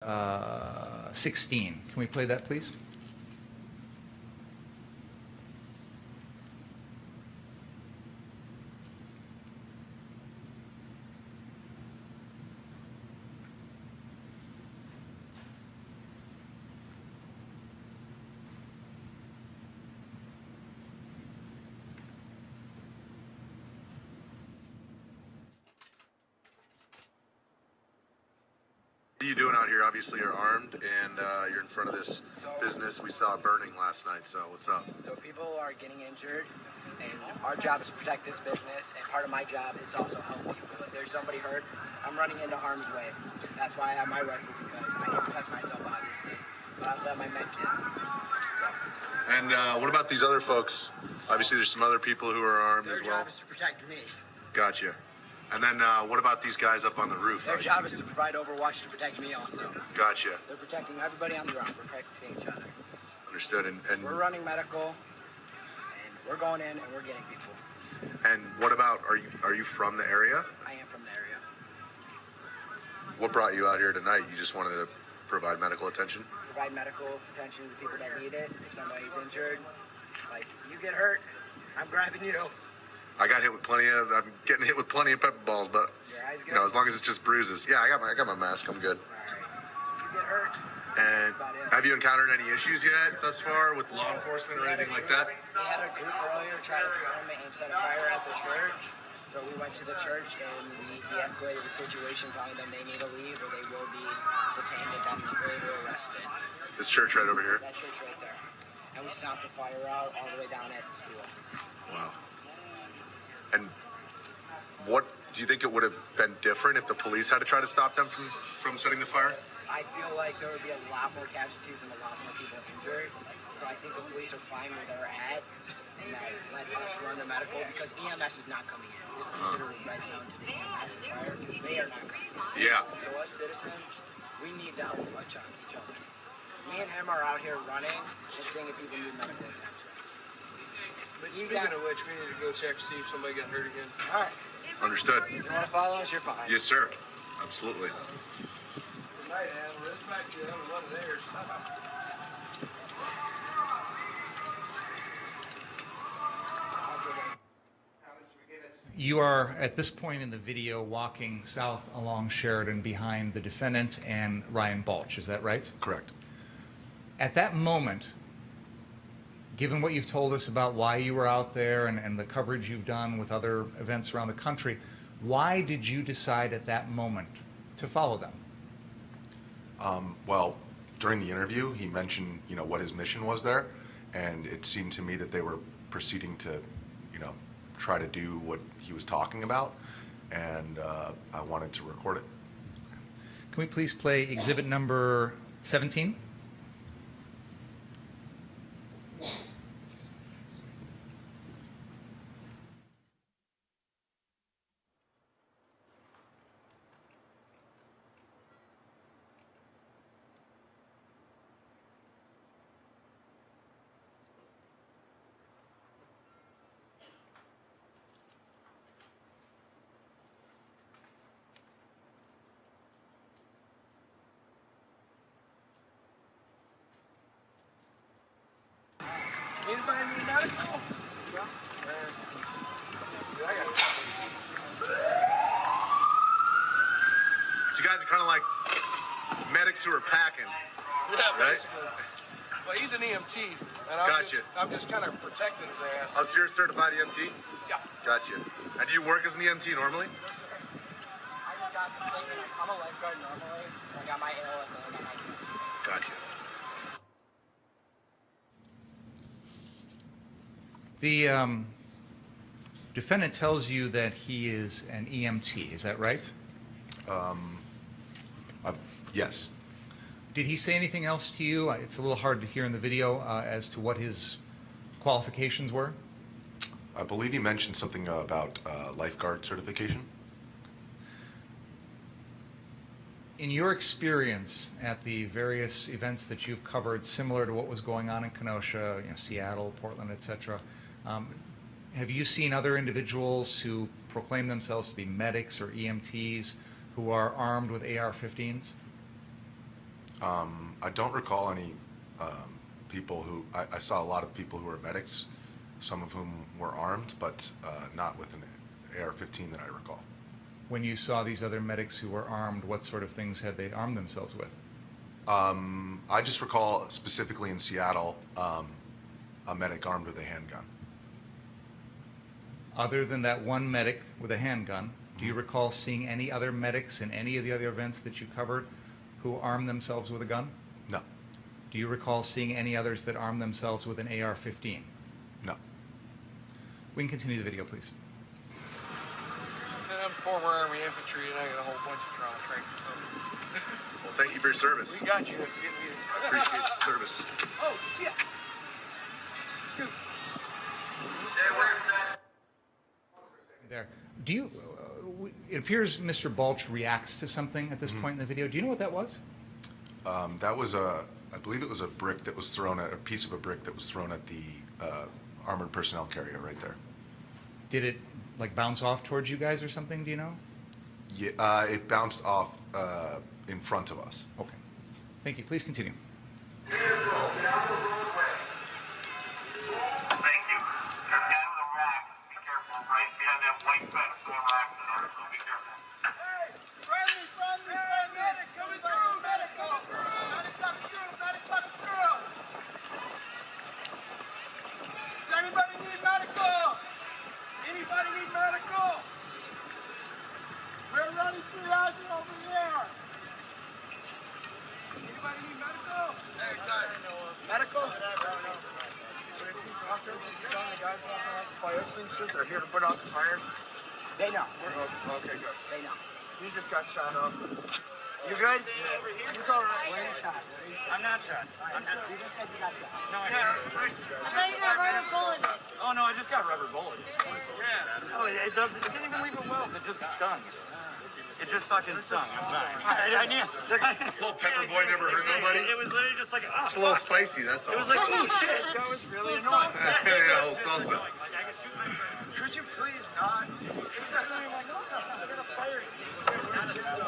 16. Can we play that, please? What are you doing out here? Obviously you're armed and you're in front of this business we saw burning last night, so what's up? So people are getting injured and our job is to protect this business, and part of my job is to also help people. If there's somebody hurt, I'm running into harm's way. That's why I have my rifle, because I need to protect myself, obviously. But I also have my med kit. So. And what about these other folks? Obviously there's some other people who are armed as well. Their job is to protect me. Gotcha. And then what about these guys up on the roof? Their job is to provide overwatch to protect me also. Gotcha. They're protecting everybody on the ground. We're protecting each other. Understood. And we're running medical, and we're going in and we're getting people. And what about, are you from the area? I am from the area. What brought you out here tonight? You just wanted to provide medical attention? Provide medical attention to the people that need it. If somebody's injured, like, you get hurt, I'm grabbing you. I'm getting hit with plenty of pepper balls, but your eyes good? You know, as long as it's just bruises. Yeah, I got my mask. I'm good. All right. You get hurt. And have you encountered any issues yet thus far with law enforcement or anything like that? We had a group earlier try to come and set a fire at the church. So we went to the church and we de-escalated the situation, telling them they need to leave or they will be detained and then later arrested. This church right over here? That church right there. And we stomped the fire out all the way down at the school. Wow. And what do you think it would have been different if the police had to try to stop them from setting the fire? I feel like there would be a lot more casualties and a lot more people injured. So I think the police are fine where they're at and that let us run the medical, because EMS is not coming in. It's considered a red zone to the EMS fire. They are not coming in. Yeah. So us citizens, we need to help watch out each other. Me and him are out here running and seeing if people need medical attention. But speaking of which, we need to go check to see if somebody got hurt again. All right. Understood. If you want to follow us, you're fine. Yes, sir. Absolutely. Good night, Adam. This might be one of theirs. You are, at this point in the video, walking south along Sheridan behind the defendant and Ryan Balch. Is that right? Correct. At that moment, given what you've told us about why you were out there and the coverage you've done with other events around the country, why did you decide at that moment to follow them? Well, during the interview, he mentioned, what his mission was there, and it seemed to me that they were proceeding to, try to do what he was talking about, and I wanted to record it. Can we please play exhibit number 17? Anybody need medical? So you guys are kind of like medics who are packing. Yeah, right? basically. Well, he's an EMT, and Gotcha. I'm just kind of protecting his ass. Oh, so you're a certified EMT? Yeah. Gotcha. And do you work as an EMT normally? I just got the thing, and I'm a lifeguard normally. I got my ALS and I got my... Gotcha. The defendant tells you that he is an EMT. Is that right? Yes. Did he say anything else to you? It's a little hard to hear in the video as to what his qualifications were. I believe he mentioned something about lifeguard certification. In your experience at the various events that you've covered, similar to what was going on in Kenosha, Seattle, Portland, etc., have you seen other individuals who proclaim themselves to be medics or EMTs who are armed with AR-15s? I don't recall any people who, I saw a lot of people who were medics, some of whom were armed, but not with an AR-15 that I recall. When you saw these other medics who were armed, what sort of things had they armed themselves with? I just recall specifically in Seattle, a medic armed with a handgun. Other than that one medic with a handgun, do you recall seeing any other medics in any of the other events that you covered who armed themselves with a gun? No. Do you recall seeing any others that armed themselves with an AR-15? No. We can continue the video, please. And I'm former Army infantry, and I got a whole bunch of trauma training. Well, thank you for your service. We got you if you didn't get it. I appreciate the service. Oh, shit. Dude. There. Do you? It appears Mr. Balch reacts to something at this point in the video. Do you know what that was? That was I believe it was a brick that was thrown at, a piece of a brick that was thrown at the armored personnel carrier right there. Did it like bounce off towards you guys or something? Do you know? Yeah, it bounced off in front of us. Okay. Thank you. Please continue. Thank you. There's a guy with a rack. Be careful, right behind that white fence. There's a rack there, so be careful. Friendly! Medic coming through! Medical! Medic coming through! Medic coming through! Does anybody need medical? Anybody need medical? We're running through Roger over here. Anybody need medical? Medical? Fire extinguishers are here to put out the fires. They know. Okay, good. They know. You just got shot up. You good? It's all right. Where are you shot? I'm not shot. I'm just. You just said you got shot. No, I didn't. I thought you got rubber bullet. Oh no, I just got rubber bullet. Yeah. Oh, it didn't even leave a welt. It just stung. It just fucking stung. I'm fine. I knew. Little pepper boy never hurt nobody. It was literally just like, oh, It's a little spicy, that's all. it was like, oh shit, that was really annoying. Yeah, a little salsa. Could you please not?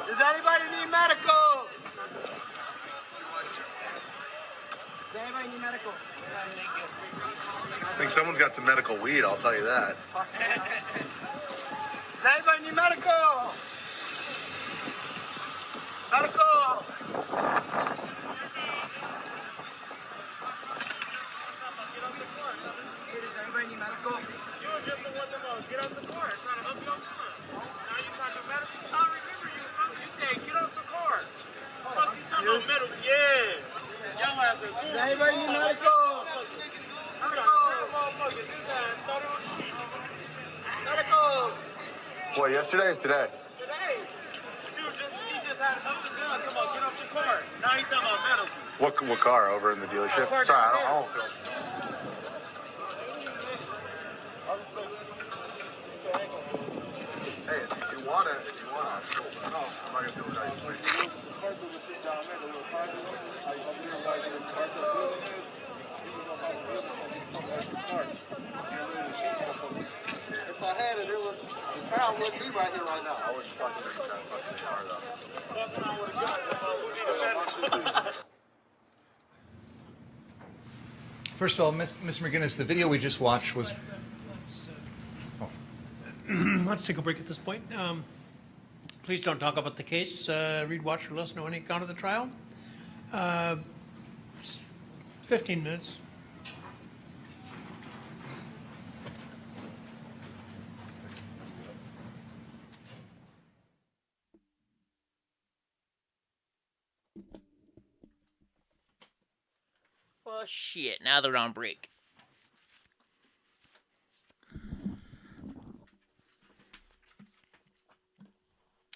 Does anybody need medical? Does anybody need medical? I think someone's got some medical weed, I'll tell you that. Does anybody need medical? Medical! Does anybody need medical? You were just the one to get off the car, trying to help you off the car. Now you talking medical? I remember you. You said get off the car. Fuck you talking about medical? Yeah. Y'all ass are. Does anybody need medical? Medical! What, yesterday or today? Today, dude, he just had up the gun talking about get off the car. Now he's talking about medical. What car over in the dealership? car Sorry, I down don't feel. Hey, if you wanna, that's cool. No, I'm not gonna do it without you. If I had it, the crowd wouldn't be right here right now. I wouldn't fucking make that fucking car though. First of all, Mr. McGinnis, the video we just watched was. Let's take a break at this point. Please don't talk about the case. Read, watch, or listen to any account of the trial. 15 minutes. Well, shit. Now they're on break.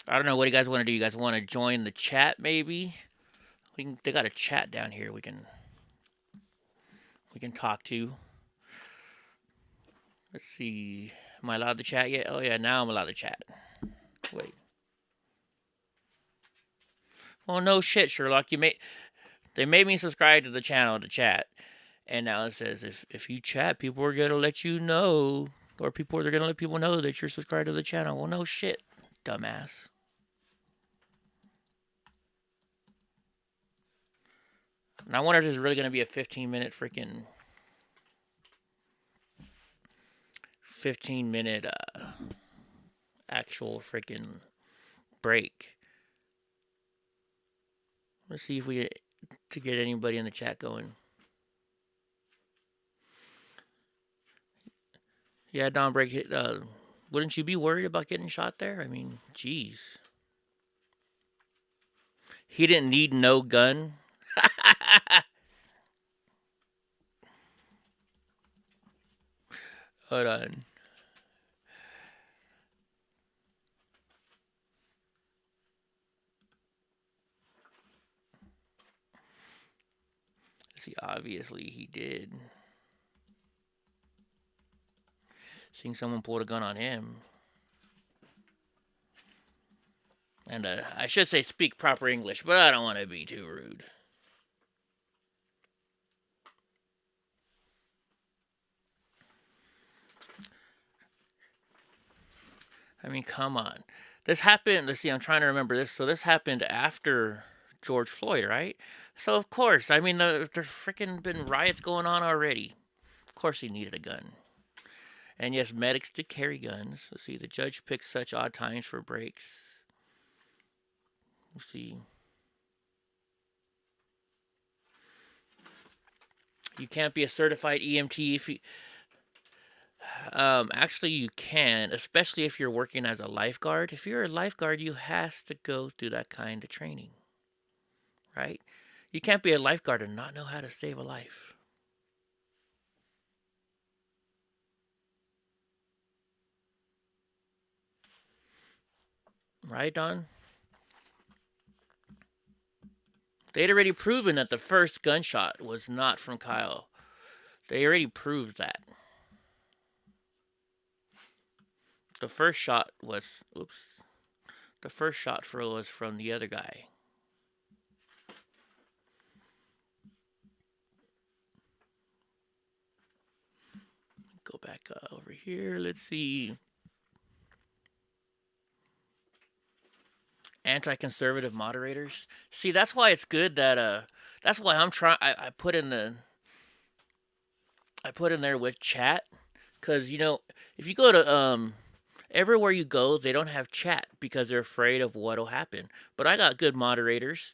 I don't know. What do you guys want to do? You guys want to join the chat, maybe? They got a chat down here. We can talk to. Let's see. Am I allowed to chat yet? Oh yeah, now I'm allowed to chat. Wait. Well, no shit, Sherlock. They made me subscribe to the channel to chat, and now it says if you chat, people are gonna let you know, or they're gonna let people know that you're subscribed to the channel. Well, no shit, dumbass. And I wonder if this is really going to be a 15-minute freaking 15-minute actual freaking break. Let's see if we get to get anybody in the chat going. Yeah, Don Break. Wouldn't you be worried about getting shot there? I mean, jeez. He didn't need no gun. Hold on. See, obviously he did. Seeing someone pull a gun on him. And I should say speak proper English, but I don't want to be too rude. I mean, come on. This happened, let's see, I'm trying to remember this. So this happened after George Floyd, right? So of course, I mean, there's freaking been riots going on already. Of course he needed a gun. And yes, medics did carry guns. Let's see, the judge picked such odd times for breaks. Let's see. You can't be a certified EMT if you... actually, you can, especially if you're working as a lifeguard. If you're a lifeguard, you have to go through that kind of training, right? You can't be a lifeguard and not know how to save a life. Right, Don? They'd already proven that the first gunshot was not from Kyle. They already proved that. The first shot was, oops. The first shot was from the other guy. Go back over here. Let's see. Anti-conservative moderators. See, that's why it's good that that's why I'm trying. I put in there with chat, because you know, if you go to everywhere you go, they don't have chat because they're afraid of what'll happen. But I got good moderators,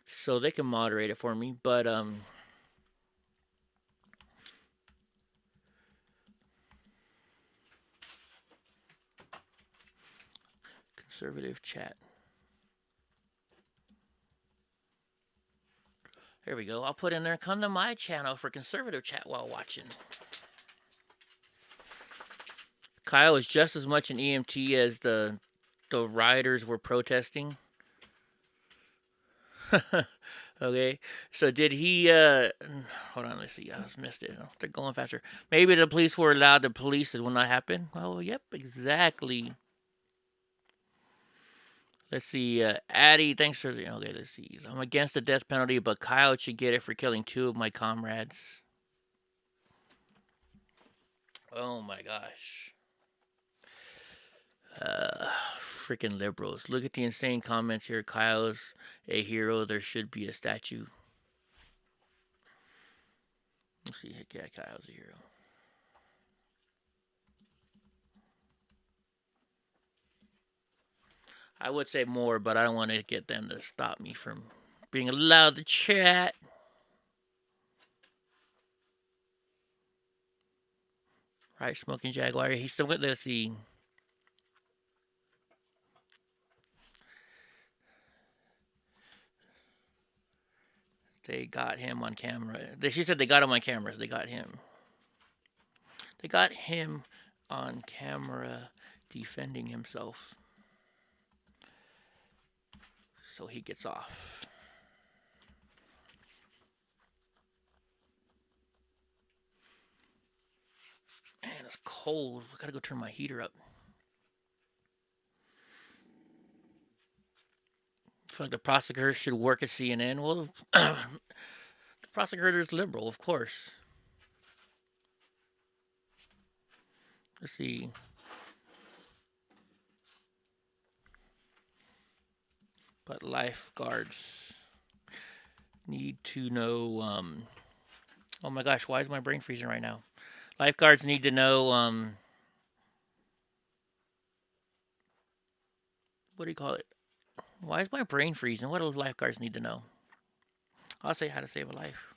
so they can moderate it for me. But conservative chat. There we go. I'll put in there, come to my channel for conservative chat while watching. Kyle is just as much an EMT as the rioters were protesting. Okay, so did he, hold on, let's see, I just missed it. They're going faster. Maybe the police were allowed to police it when that happened. Oh, yep, exactly. Let's see, Addie, thanks for the, okay, let's see. I'm against the death penalty, but Kyle should get it for killing 2 of my comrades. Oh my gosh. Freaking liberals. Look at the insane comments here. Kyle's a hero. There should be a statue. Let's see. Yeah, Kyle's a hero. I would say more, but I don't want to get them to stop me from being allowed to chat. Right, Smoking Jaguar. He's still got, let's see. They got him on camera. She said they got him on camera. So they got him. They got him on camera defending himself. So he gets off. Man, it's cold. I gotta go turn my heater up. I feel like the prosecutor should work at CNN. Well, the prosecutor is liberal, of course. Let's see. But lifeguards. need to know. Oh my gosh, why is my brain freezing right now? Lifeguards need to know. What do you call it? Why is my brain freezing? What do lifeguards need to know? I'll say how to save a life.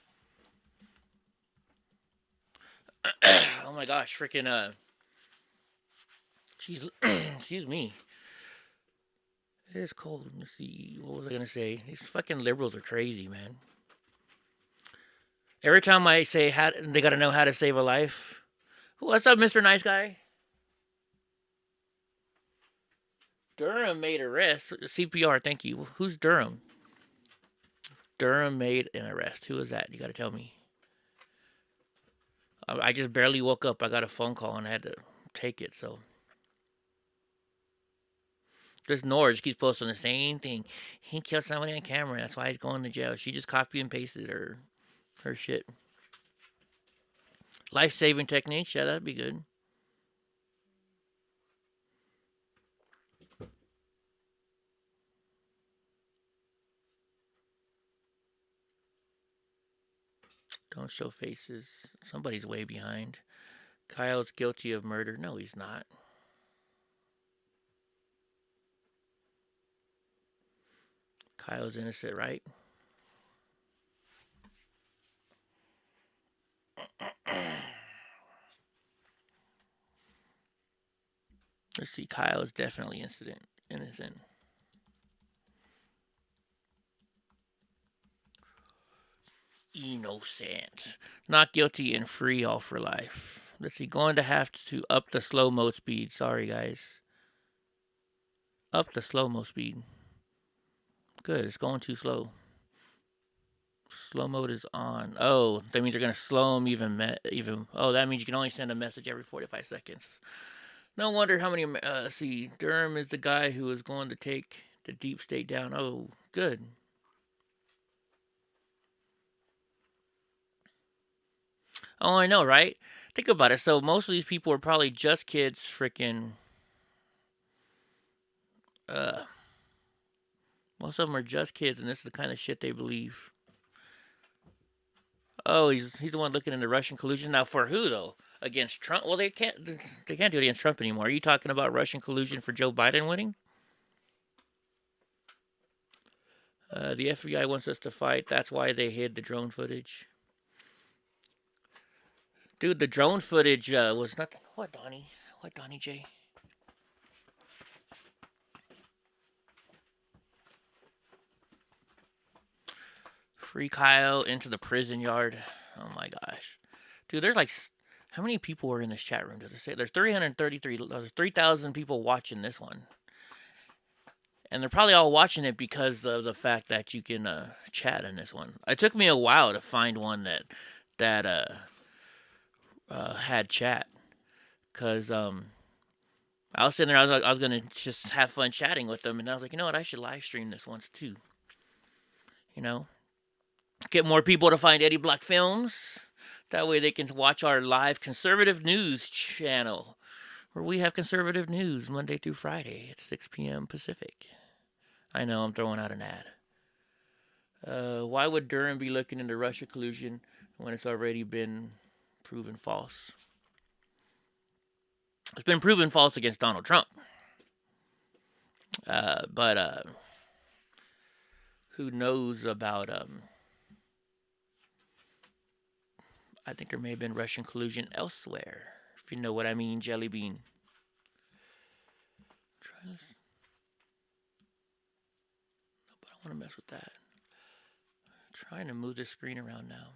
Oh my gosh, freaking Jeez, excuse me. It is cold. Let's see. What was I gonna say? These fucking liberals are crazy, man. Every time I say how they gotta know how to save a life. What's up, Mr. Nice Guy? Durham made arrest. CPR, thank you. Who's Durham? Durham made an arrest. Who is that? You gotta tell me. I just barely woke up. I got a phone call and I had to take it, so. This Norge keeps posting the same thing. He killed somebody on camera. That's why he's going to jail. She just copy and pasted her shit. Life-saving techniques. Yeah, that'd be good. Don't show faces. Somebody's way behind. Kyle's guilty of murder. No, he's not. Kyle's innocent, right? Let's see. Kyle is definitely innocent. Innocent. Not guilty and free, all for life. Let's see. Going to have to up the slow-mo speed. Sorry, guys. Up the slow-mo speed. Good. It's going too slow. Slow mode is on. Oh, that means they're going to slow them even. Oh, that means you can only send a message every 45 seconds. No wonder how many. See, Durham is the guy who is going to take the deep state down. Oh, good. Oh, I know, right? Think about it. So most of these people are probably just kids, freaking. Most of them are just kids, and this is the kind of shit they believe. Oh, he's the one looking into Russian collusion. Now, for who though? Against Trump? Well, they can't do it against Trump anymore. Are you talking about Russian collusion for Joe Biden winning? The FBI wants us to fight. That's why they hid the drone footage. Dude, the drone footage was nothing. What, Donnie? What, Donnie J? Free Kyle into the prison yard. Oh my gosh. Dude, there's like, how many people are in this chat room? Does it say? There's 333, there's 3,000 people watching this one. And they're probably all watching it because of the fact that you can chat in this one. It took me a while to find one that had chat. Because I was sitting there, I was going to just have fun chatting with them. And I was like, you know what, I should live stream this once too. You know? Get more people to find EddieBlockFilms. That way they can watch our live conservative news channel. Where we have conservative news Monday through Friday at 6 p.m. Pacific. I know, I'm throwing out an ad. Why would Durham be looking into Russia collusion when it's already been proven false? It's been proven false against Donald Trump. But who knows about... I think there may have been Russian collusion elsewhere. If you know what I mean, Jelly Bean. Try this. No, but I don't want to mess with that. I'm trying to move this screen around now.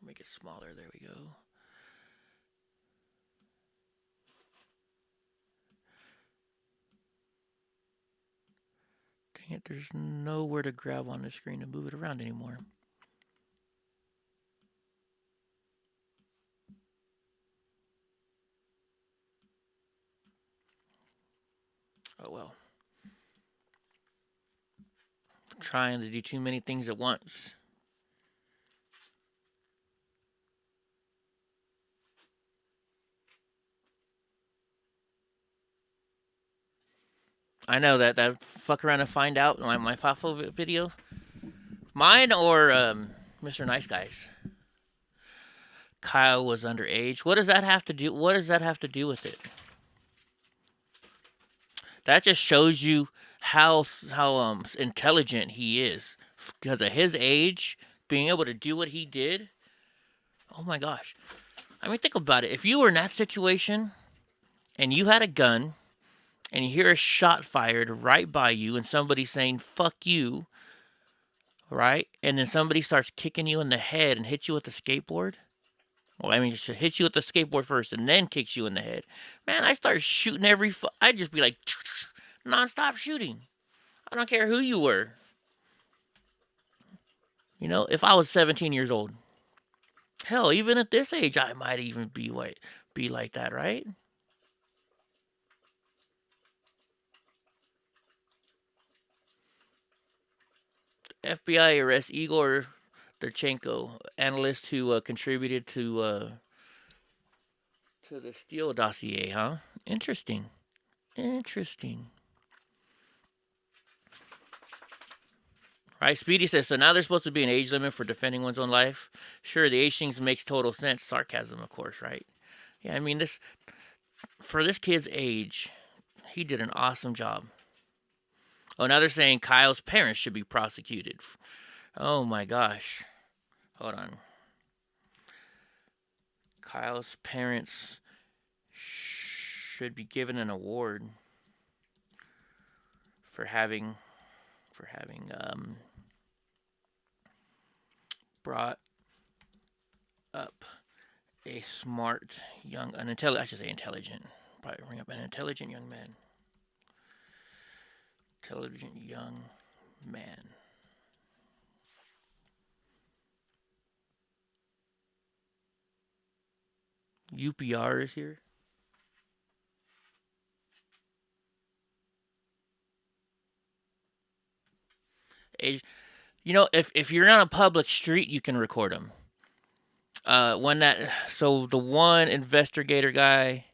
Make it smaller. There we go. Dang it, there's nowhere to grab on the screen to move it around anymore. Oh well. I'm trying to do too many things at once. I know that fuck around and find out my FAFO video. Mine or Mr. Nice Guys. Kyle was underage. What does that have to do? What does that have to do with it? That just shows you how intelligent he is because of his age, being able to do what he did. Oh my gosh! I mean, think about it. If you were in that situation and you had a gun and you hear a shot fired right by you and somebody saying "fuck you," right, and then somebody starts kicking you in the head and hits you with a skateboard. Well, I mean, just hits you with the skateboard first and then kicks you in the head. Man, I start shooting I'd just be like, non-stop shooting. I don't care who you were. You know, if I was 17 years old, hell, even at this age, I might even be like that, right? FBI arrests Igor Derchenko, analyst who contributed to the Steele dossier, huh? Interesting. Right, Speedy says, so now there's supposed to be an age limit for defending one's own life? Sure, the age things makes total sense. Sarcasm, of course, right? Yeah, I mean, for this kid's age, he did an awesome job. Oh, now they're saying Kyle's parents should be prosecuted. Oh my gosh. Hold on. Kyle's parents should be given an award for having brought up a smart intelligent. Probably bring up an intelligent young man. Intelligent young man. UPR is here. You know, if you're on a public street, you can record them. So the one investigator guy,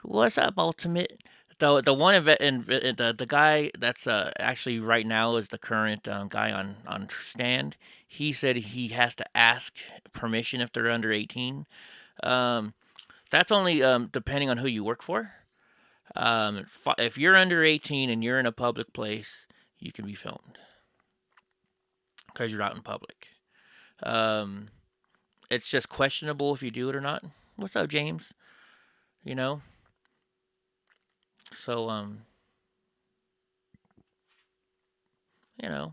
what's up, Ultimate? The one the guy that's actually right now is the current guy on stand. He said he has to ask permission if they're under 18. That's only depending on who you work for. If you're under 18 and you're in a public place, you can be filmed because you're out in public. It's just questionable if you do it or not. What's up, James? You know? So, you know.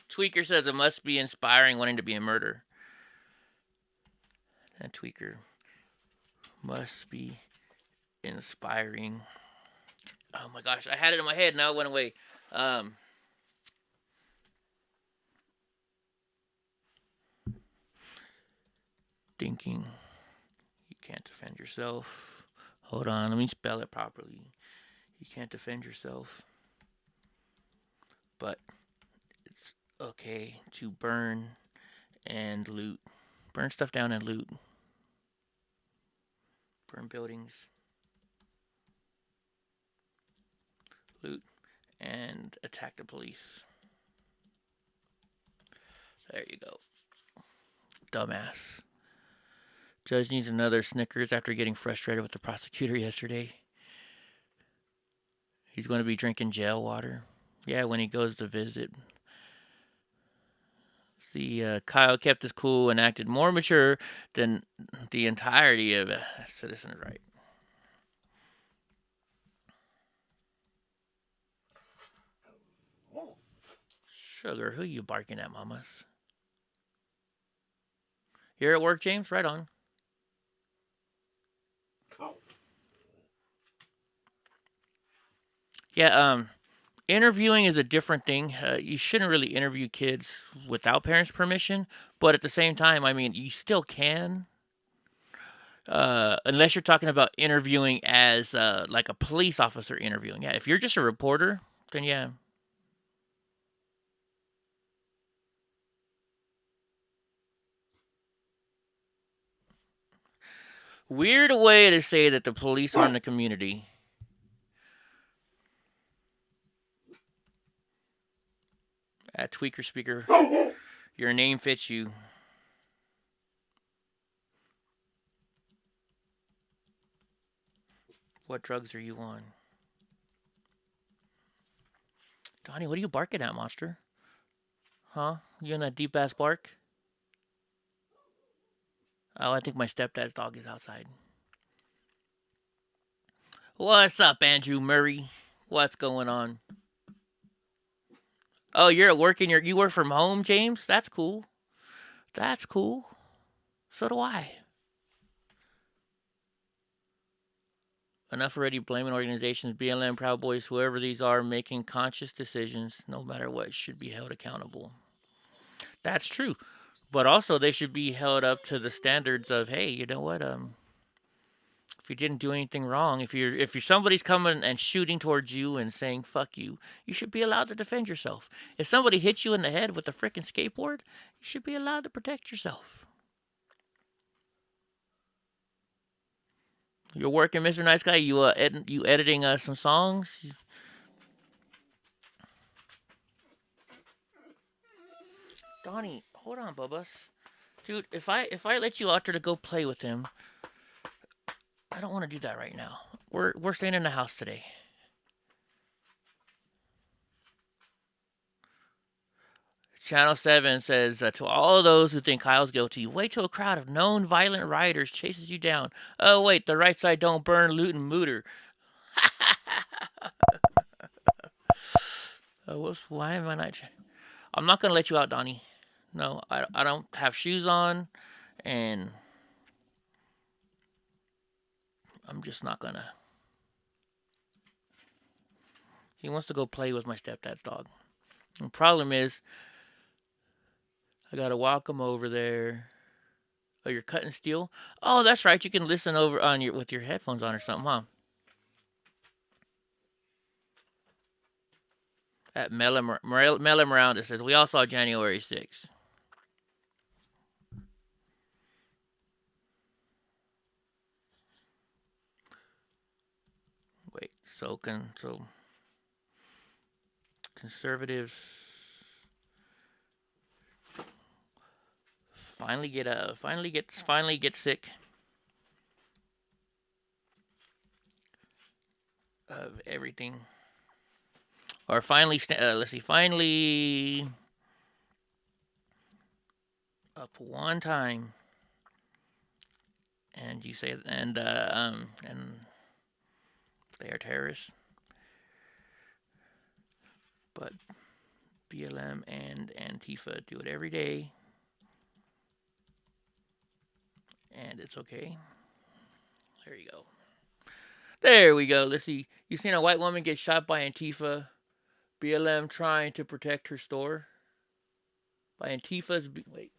Tweaker says it must be inspiring wanting to be a murderer. And Tweaker must be inspiring. Oh my gosh, I had it in my head, now it went away. Thinking you can't defend yourself. Hold on, let me spell it properly. You can't defend yourself. But it's okay to burn and loot. Burn stuff down and loot. Burn buildings. Loot and attack the police. There you go. Dumbass. Judge needs another Snickers after getting frustrated with the prosecutor yesterday. He's going to be drinking jail water. Yeah, when he goes to visit. Kyle kept his cool and acted more mature than the entirety of Citizen Right. Sugar, who you barking at, mamas? You're at work, James? Right on. Yeah, interviewing is a different thing. You shouldn't really interview kids without parents' permission, but at the same time, I mean, you still can. Unless you're talking about interviewing as like a police officer interviewing. Yeah, if you're just a reporter, then yeah. Weird way to say that the police harm the community. At Tweaker Speaker, your name fits you. What drugs are you on? Donnie, what are you barking at, monster? Huh? You in that deep ass bark? Oh, I think my stepdad's dog is outside. What's up, Andrew Murray? What's going on? Oh, you're at work and you work from home, James? That's cool. That's cool. So do I. Enough already blaming organizations, BLM, Proud Boys, whoever these are, making conscious decisions, no matter what, should be held accountable. That's true. But also they should be held up to the standards of, hey, you know what, if you didn't do anything wrong, if you're somebody's coming and shooting towards you and saying fuck you, you should be allowed to defend yourself. If somebody hits you in the head with a freaking skateboard, you should be allowed to protect yourself. You're working, Mr. Nice Guy. You editing some songs? Donnie, hold on, Bubba. Dude, if I let you out there to go play with him, I don't want to do that right now. We're staying in the house today. Channel 7 says, to all of those who think Kyle's guilty, wait till a crowd of known violent rioters chases you down. Oh, wait, the right side don't burn, loot, and mooter. Why am I not... I'm not going to let you out, Donnie. No, I don't have shoes on, and I'm just not going to... He wants to go play with my stepdad's dog. The problem is, I gotta walk him over there. Oh, you're cutting steel? Oh, that's right. You can listen over on with your headphones on or something, huh? At Mellum Round, it says, we all saw January 6th. Wait, so conservatives finally get sick of everything, or finally up one time, and you say and they are terrorists, but BLM and Antifa do it every day. And it's okay. There you go. There we go. Let's see. You seen a white woman get shot by Antifa? BLM trying to protect her store? By Antifa's... Wait.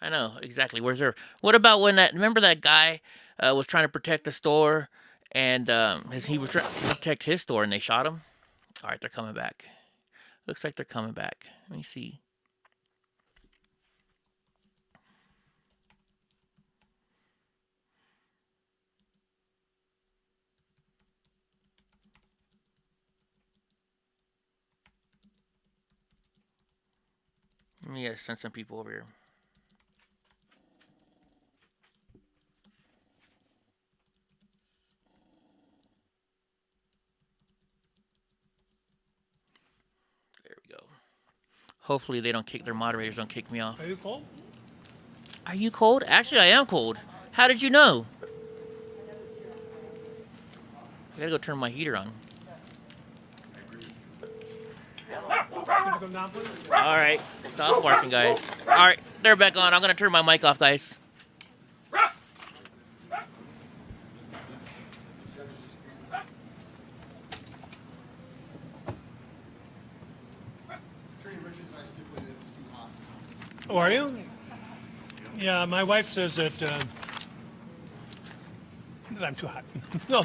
I know, exactly. Where's her... What about when that... Remember that guy was trying to protect the store? And he was trying to protect his store and they shot him? Alright, they're coming back. Looks like they're coming back. Let me see. Let me send some people over here. There we go. Hopefully they don't kick, their moderators don't kick me off. Are you cold? Are you cold? Actually, I am cold. How did you know? I gotta go turn my heater on. Alright, stop barking, guys. Alright, they're back on. I'm gonna turn my mic off, guys. Oh, are you? Yeah, my wife says that I'm too hot. No,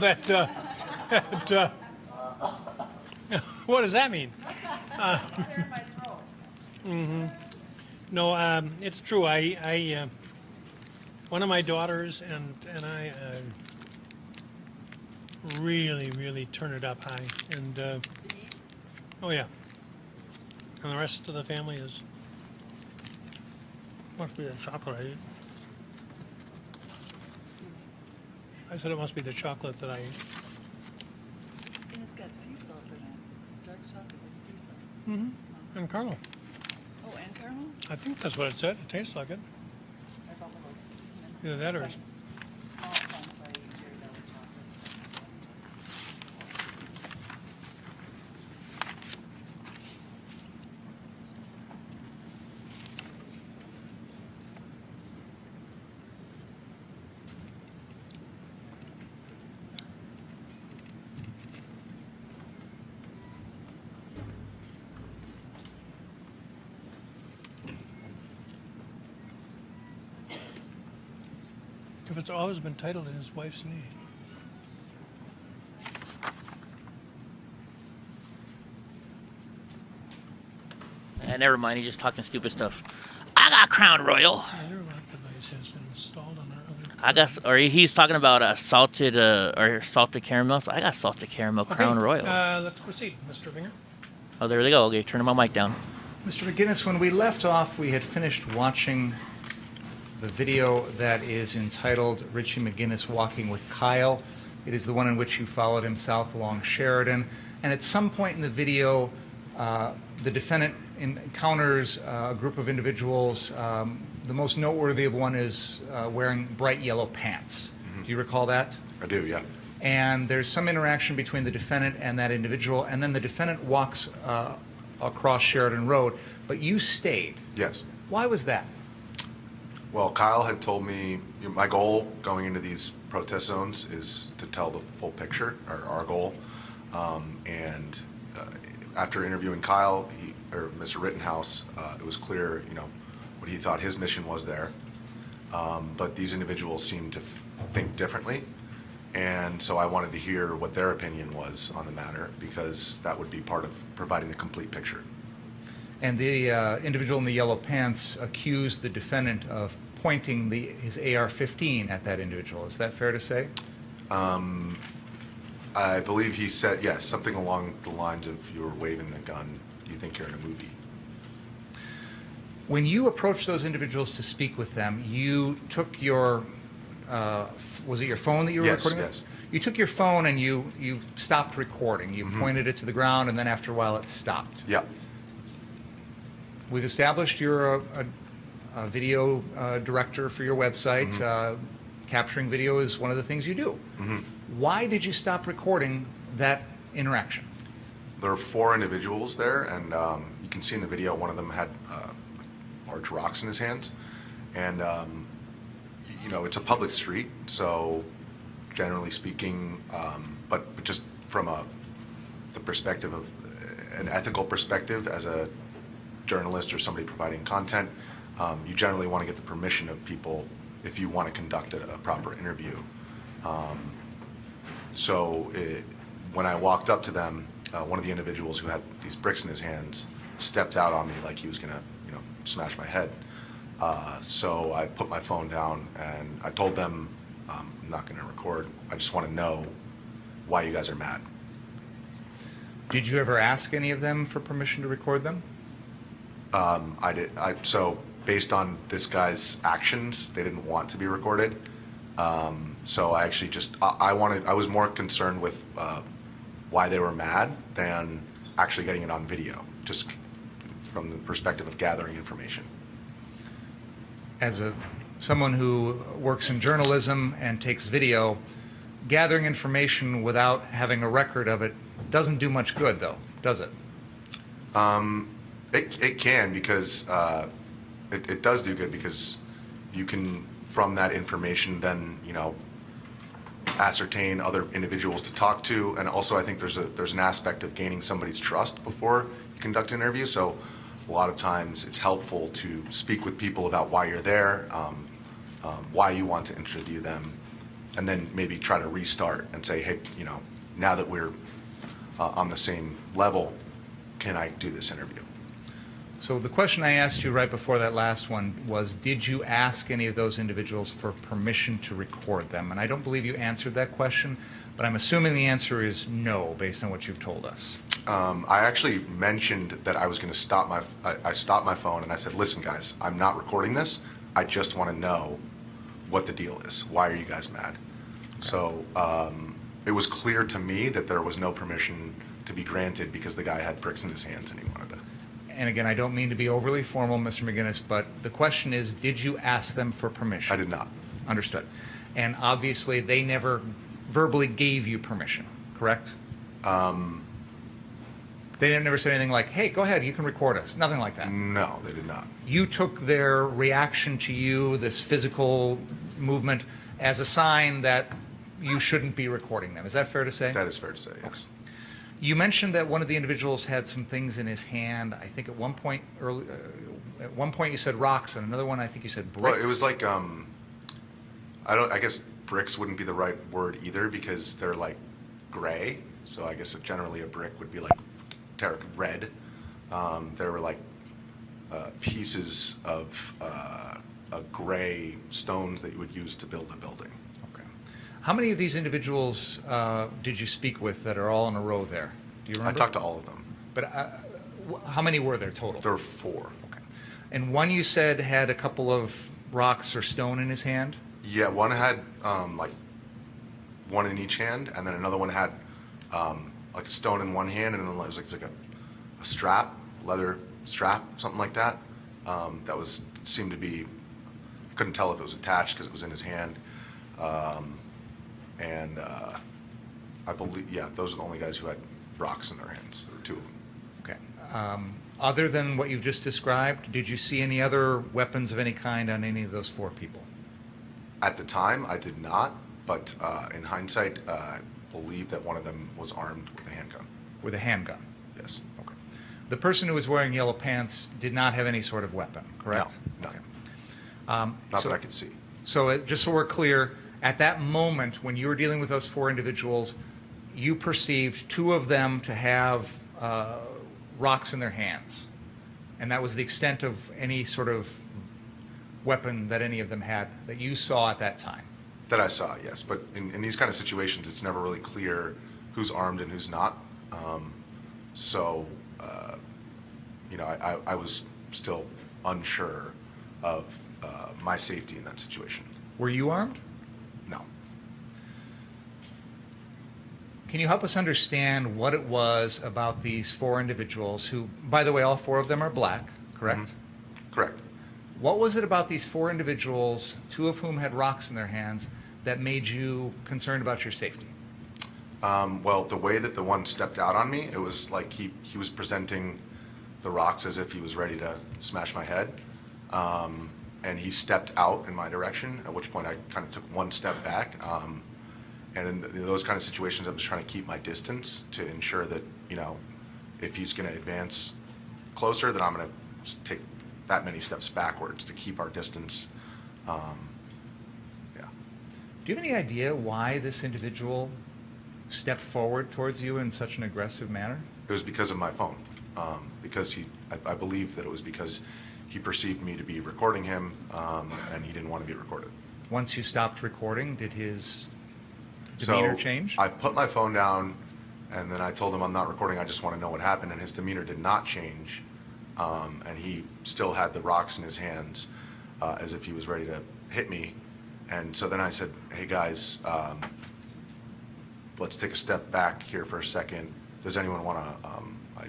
what does that mean? No, it's true. One of my daughters and I really turn it up high, and oh yeah, and the rest of the family must be the chocolate I eat. I said it must be the chocolate that I eat. And it's got sea salt in it. It's dark chocolate with sea salt. Mm-hmm. And caramel. Oh, and caramel? I think that's what it said. It tastes like it. Either that or. Small chunks, I eat Jerry Deli chocolate. If it's always been titled in his wife's name. Never mind. He's just talking stupid stuff. I got Crown Royal. Either lock device has been installed on our other. I got, or he's talking about salted caramel. So I got salted caramel Crown Royal. Let's proceed, Mr. Vinger. Oh, there they go. Okay, turning my mic down. Mr. McGinnis, when we left off, we had finished watching the video that is entitled Richie McGinnis Walking with Kyle. It is the one in which you followed him south along Sheridan. And at some point in the video, the defendant encounters a group of individuals. The most noteworthy of one is wearing bright yellow pants. Mm-hmm. Do you recall that? I do, yeah. And there's some interaction between the defendant and that individual, and then the defendant walks across Sheridan Road, but you stayed. Yes. Why was that? Well, Kyle had told me my goal going into these protest zones is to tell the full picture, or our goal. And after interviewing Kyle, or Mr. Rittenhouse, it was clear, what he thought his mission was there. But these individuals seemed to think differently. And so I wanted to hear what their opinion was on the matter, because that would be part of providing the complete picture. And the individual in the yellow pants accused the defendant of pointing his AR-15 at that individual. Is that fair to say? I believe he said, yes, something along the lines of, you were waving the gun, you think you're in a movie. When you approached those individuals to speak with them, you took your, was it your phone that you were recording with? Yes. You took your phone and you stopped recording. You pointed it to the ground, and then after a while it stopped. Yeah. We've established you're a video director for your website. Capturing video is one of the things you do. Why did you stop recording that interaction? There were 4 individuals there, and you can see in the video one of them had large rocks in his hands. And, it's a public street, so generally speaking, but just from the perspective of an ethical perspective as a journalist or somebody providing content, you generally want to get the permission of people if you want to conduct a proper interview. When I walked up to them, one of the individuals who had these bricks in his hands stepped out on me like he was going to, smash my head. So I put my phone down and I told them, I'm not going to record. I just want to know why you guys are mad. Did you ever ask any of them for permission to record them? I did. So based on this guy's actions, they didn't want to be recorded. So I actually I was more concerned with why they were mad than actually getting it on video, just from the perspective of gathering information. As someone who works in journalism and takes video, gathering information without having a record of it doesn't do much good, though, does it? It can, because it does do good, because you can, from that information, then ascertain other individuals to talk to, and also I think there's an aspect of gaining somebody's trust before you conduct an interview. So a lot of times it's helpful to speak with people about why you're there, why you want to interview them, and then maybe try to restart and say, hey, now that we're on the same level, can I do this interview? So the question I asked you right before that last one was, did you ask any of those individuals for permission to record them? And I don't believe you answered that question, but I'm assuming the answer is no, based on what you've told us. I actually mentioned that I was going to stop I stopped my phone and I said, listen guys, I'm not recording this. I just want to know what the deal is. Why are you guys mad? Okay. So it was clear to me that there was no permission to be granted because the guy had bricks in his hands and he wanted to. And again, I don't mean to be overly formal, Mr. McGinnis, but the question is, did you ask them for permission? I did not. Understood. And obviously, they never verbally gave you permission, correct? They never said anything like, hey, go ahead, you can record us. Nothing like that. No, they did not. You took their reaction to you, this physical movement, as a sign that you shouldn't be recording them. Is that fair to say? That is fair to say, yes. You mentioned that one of the individuals had some things in his hand. I think at one point you said rocks, and another one I think you said bricks. Well, it was like I guess bricks wouldn't be the right word either because they're like gray. So I guess generally a brick would be like red. There were like pieces of gray stones that you would use to build a building. How many of these individuals did you speak with that are all in a row there? Do you remember? I talked to all of them. But how many were there total? There were 4. Okay. And one you said had a couple of rocks or stone in his hand? Yeah, one had like one in each hand, and then another one had like a stone in one hand, and then it was like a strap, leather strap, something like that. That seemed to be, I couldn't tell if it was attached because it was in his hand. And I believe, yeah, those are the only guys who had rocks in their hands. There were 2 of them. Okay. Other than what you've just described, did you see any other weapons of any kind on any of those 4 people? At the time, I did not, but in hindsight, I believe that one of them was armed with a handgun. With a handgun? Yes. Okay. The person who was wearing yellow pants did not have any sort of weapon, correct? No. Okay. Not that I could see. So just so we're clear, at that moment when you were dealing with those 4 individuals, you perceived 2 of them to have rocks in their hands. And that was the extent of any sort of weapon that any of them had that you saw at that time. That I saw, yes. But in these kind of situations, it's never really clear who's armed and who's not. I was still unsure of my safety in that situation. Were you armed? No. Can you help us understand what it was about these 4 individuals who, by the way, all 4 of them are black, correct? Mm-hmm. Correct. What was it about these 4 individuals, 2 of whom had rocks in their hands, that made you concerned about your safety? Well, the way that the one stepped out on me, it was like he was presenting the rocks as if he was ready to smash my head. And he stepped out in my direction, at which point I kind of took one step back. And in those kind of situations, I'm just trying to keep my distance to ensure that, if he's going to advance closer, then I'm going to take that many steps backwards to keep our distance. Yeah. Do you have any idea why this individual stepped forward towards you in such an aggressive manner? It was because of my phone. Because I believe that it was because he perceived me to be recording him, and he didn't want to be recorded. Once you stopped recording, did his demeanor change? I put my phone down, and then I told him I'm not recording, I just want to know what happened, and his demeanor did not change. And he still had the rocks in his hands, as if he was ready to hit me. And so then I said, hey guys, let's take a step back here for a second. Does anyone want to, I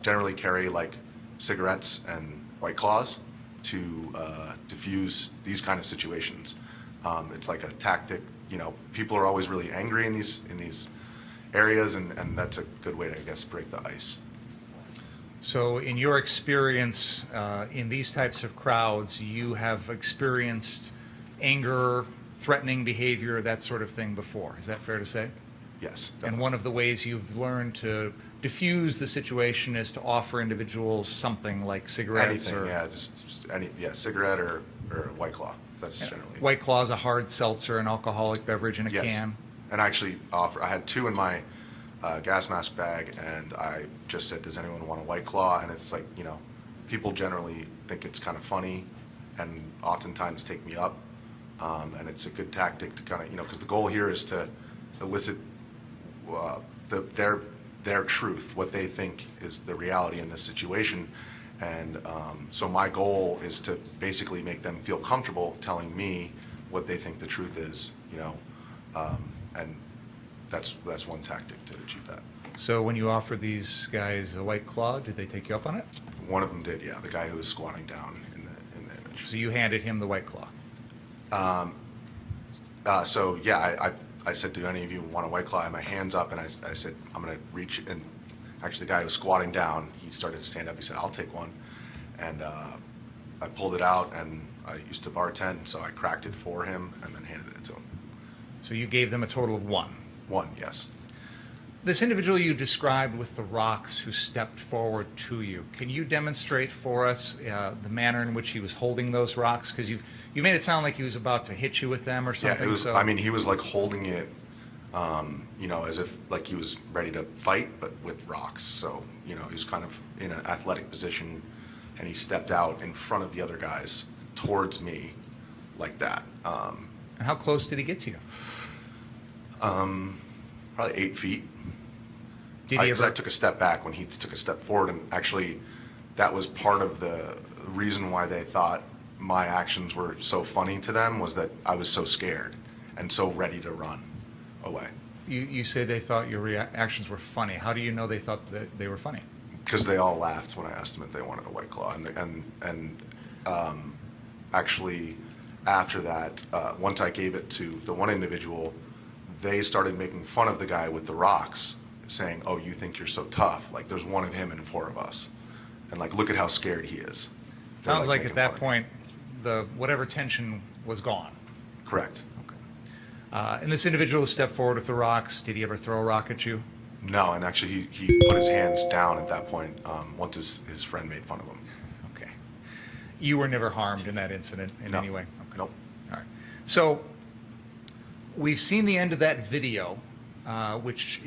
generally carry like cigarettes and White Claws to diffuse these kind of situations. It's like a tactic, people are always really angry in these areas, and that's a good way to, I guess, break the ice. So in your experience in these types of crowds, you have experienced anger, threatening behavior, that sort of thing before. Is that fair to say? Yes. Definitely. And one of the ways you've learned to diffuse the situation is to offer individuals something like cigarettes. Anything, yeah, cigarette or White Claw. That's generally. White Claw is a hard seltzer, an alcoholic beverage in a can. And I actually I had 2 in my gas mask bag, and I just said, does anyone want a White Claw? And it's like, people generally think it's kind of funny and oftentimes take me up. And it's a good tactic to kind of, because the goal here is to elicit their truth, what they think is the reality in this situation. And so my goal is to basically make them feel comfortable telling me what they think the truth is, and that's one tactic to achieve that. So when you offered these guys a White Claw, did they take you up on it? One of them did, yeah, the guy who was squatting down in the image. So you handed him the White Claw? So yeah, I said, do any of you want a White Claw? I had my hands up, and I said, I'm going to reach, and actually the guy who was squatting down, he started to stand up. He said, I'll take one. And I pulled it out, and I used to bartend, so I cracked it for him and then handed it to him. So you gave them a total of one? One, yes. This individual you described with the rocks who stepped forward to you, can you demonstrate for us the manner in which he was holding those rocks? Because you made it sound like he was about to hit you with them or something. Yeah, it was, so. I mean, he was like holding it, as if like he was ready to fight, but with rocks. So, he was kind of in an athletic position, and he stepped out in front of the other guys towards me like that. And how close did he get to you? Probably 8 feet. Did he Because I took a step back when he took a step forward, and actually that was part of the reason why they thought my actions were so funny to them, was that I was so scared and so ready to run away. You say they thought your reactions were funny. How do you know they thought that they were funny? Because they all laughed when I asked them if they wanted a White Claw, and actually after that, once I gave it to the one individual, they started making fun of the guy with the rocks, saying, "Oh, you think you're so tough? Like there's one of him and 4 of us, and like look at how scared he is." Sounds like at that point, whatever tension was gone. Correct. Okay. And this individual stepped forward with the rocks. Did he ever throw a rock at you? No, and actually he put his hands down at that point once his friend made fun of him. Okay. You were never harmed in that incident in any way? Okay. Nope. All right. So we've seen the end of that video, which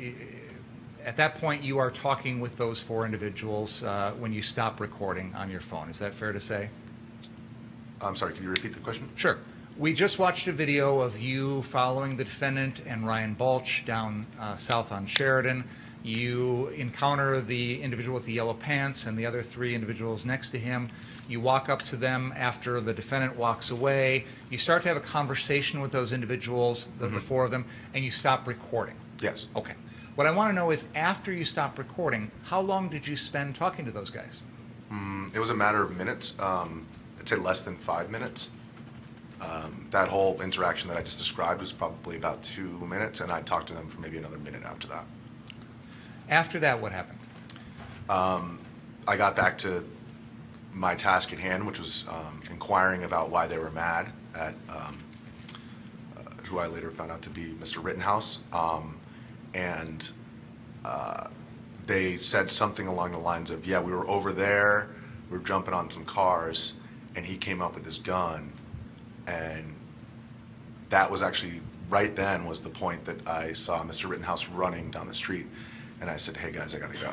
at that point you are talking with those 4 individuals when you stop recording on your phone. Is that fair to say? I'm sorry, can you repeat the question? Sure. We just watched a video of you following the defendant and Ryan Balch down south on Sheridan. You encounter the individual with the yellow pants and the other 3 individuals next to him. You walk up to them after the defendant walks away. You start to have a conversation with those individuals, the 4 of them, and you stop recording. Yes. Okay. What I want to know is, after you stopped recording, how long did you spend talking to those guys? It was a matter of minutes. I'd say less than 5 minutes. That whole interaction that I just described was probably about 2 minutes, and I talked to them for maybe another minute after that. After that, what happened? I got back to my task at hand, which was inquiring about why they were mad at who I later found out to be Mr. Rittenhouse. And they said something along the lines of, yeah, we were over there, we were jumping on some cars, and he came up with his gun. And that was actually, right then was the point that I saw Mr. Rittenhouse running down the street. And I said, hey guys, I gotta go.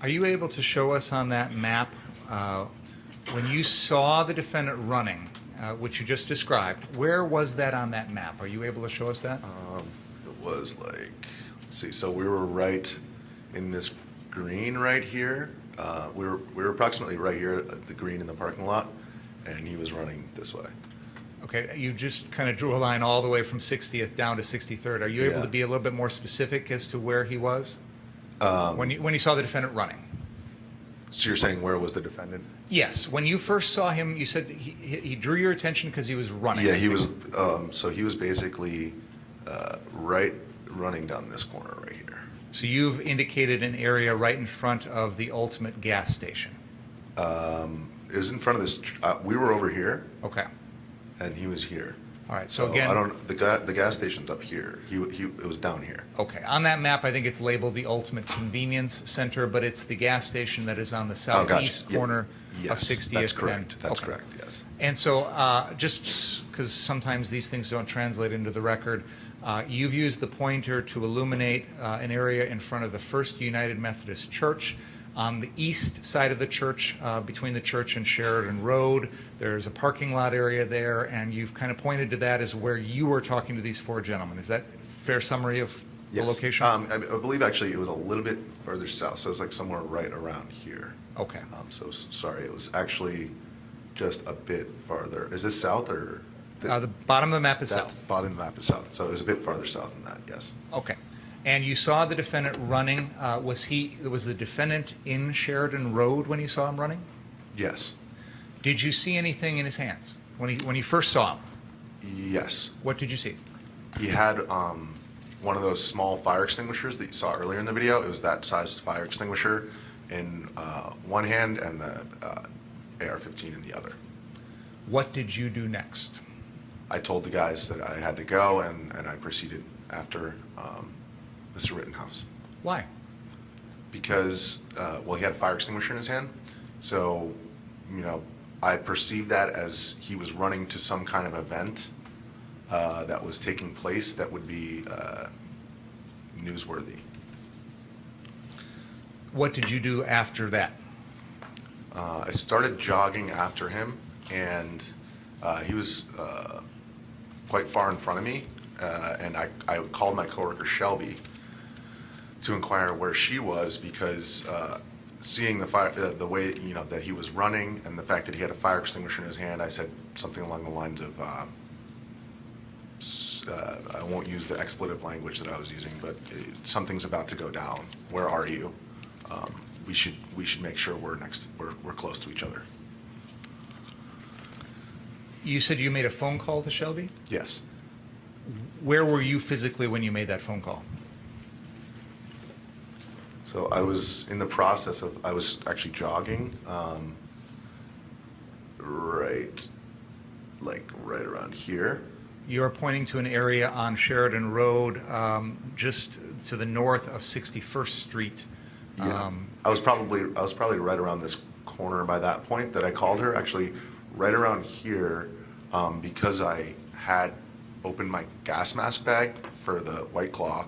Are you able to show us on that map, when you saw the defendant running, which you just described, where was that on that map? Are you able to show us that? It was like, let's see, so we were right in this green right here. We were approximately right here at the green in the parking lot, and he was running this way. Okay, you just kind of drew a line all the way from 60th down to 63rd. Are you able Yeah. to be a little bit more specific as to where he was when you saw the defendant running? So you're saying where was the defendant? Yes, when you first saw him, you said he drew your attention because he was running. Yeah, he was. So he was basically right running down this corner right here. So you've indicated an area right in front of the Ultimate gas station. It was in front of this. We were over here. Okay. And he was here. All right. So again, I don't. The gas station's up here. It was down here. Okay. On that map, I think it's labeled the Ultimate Convenience Center, but it's the gas station that is on the southeast corner of Yes, 60th. that's correct. And, That's okay. correct. Yes. And so, just because sometimes these things don't translate into the record, you've used the pointer to illuminate an area in front of the First United Methodist Church. On the east side of the church, between the church and Sheridan Road, there's a parking lot area there, and you've kind of pointed to that as where you were talking to these four gentlemen. Is that a fair summary of the location? I believe actually it was a little bit further south, so it was like somewhere right around here. Okay. Sorry, it was actually just a bit farther. Is this south or? The bottom of the map is south. Bottom of the map is south, so it was a bit farther south than that, yes. Okay. And you saw the defendant running. Was the defendant in Sheridan Road when you saw him running? Yes. Did you see anything in his hands when you first saw him? Yes. What did you see? He had one of those small fire extinguishers that you saw earlier in the video. It was that sized fire extinguisher in one hand and the AR-15 in the other. What did you do next? I told the guys that I had to go, and I proceeded after Mr. Rittenhouse. Why? Because, well, he had a fire extinguisher in his hand, so, I perceived that as he was running to some kind of event that was taking place that would be newsworthy. What did you do after that? I started jogging after him, and he was quite far in front of me, and I called my coworker Shelby to inquire where she was, because seeing the way that he was running and the fact that he had a fire extinguisher in his hand, I said something along the lines of, I won't use the expletive language that I was using, but something's about to go down. Where are you? We should make sure we're close to each other. You said you made a phone call to Shelby? Yes. Where were you physically when you made that phone call? So I was in the process of, I was actually jogging, right around here. You're pointing to an area on Sheridan Road, just to the north of 61st Street. Yeah. I was probably right around this corner by that point that I called her. Actually, right around here, because I had opened my gas mask bag for the White Claw,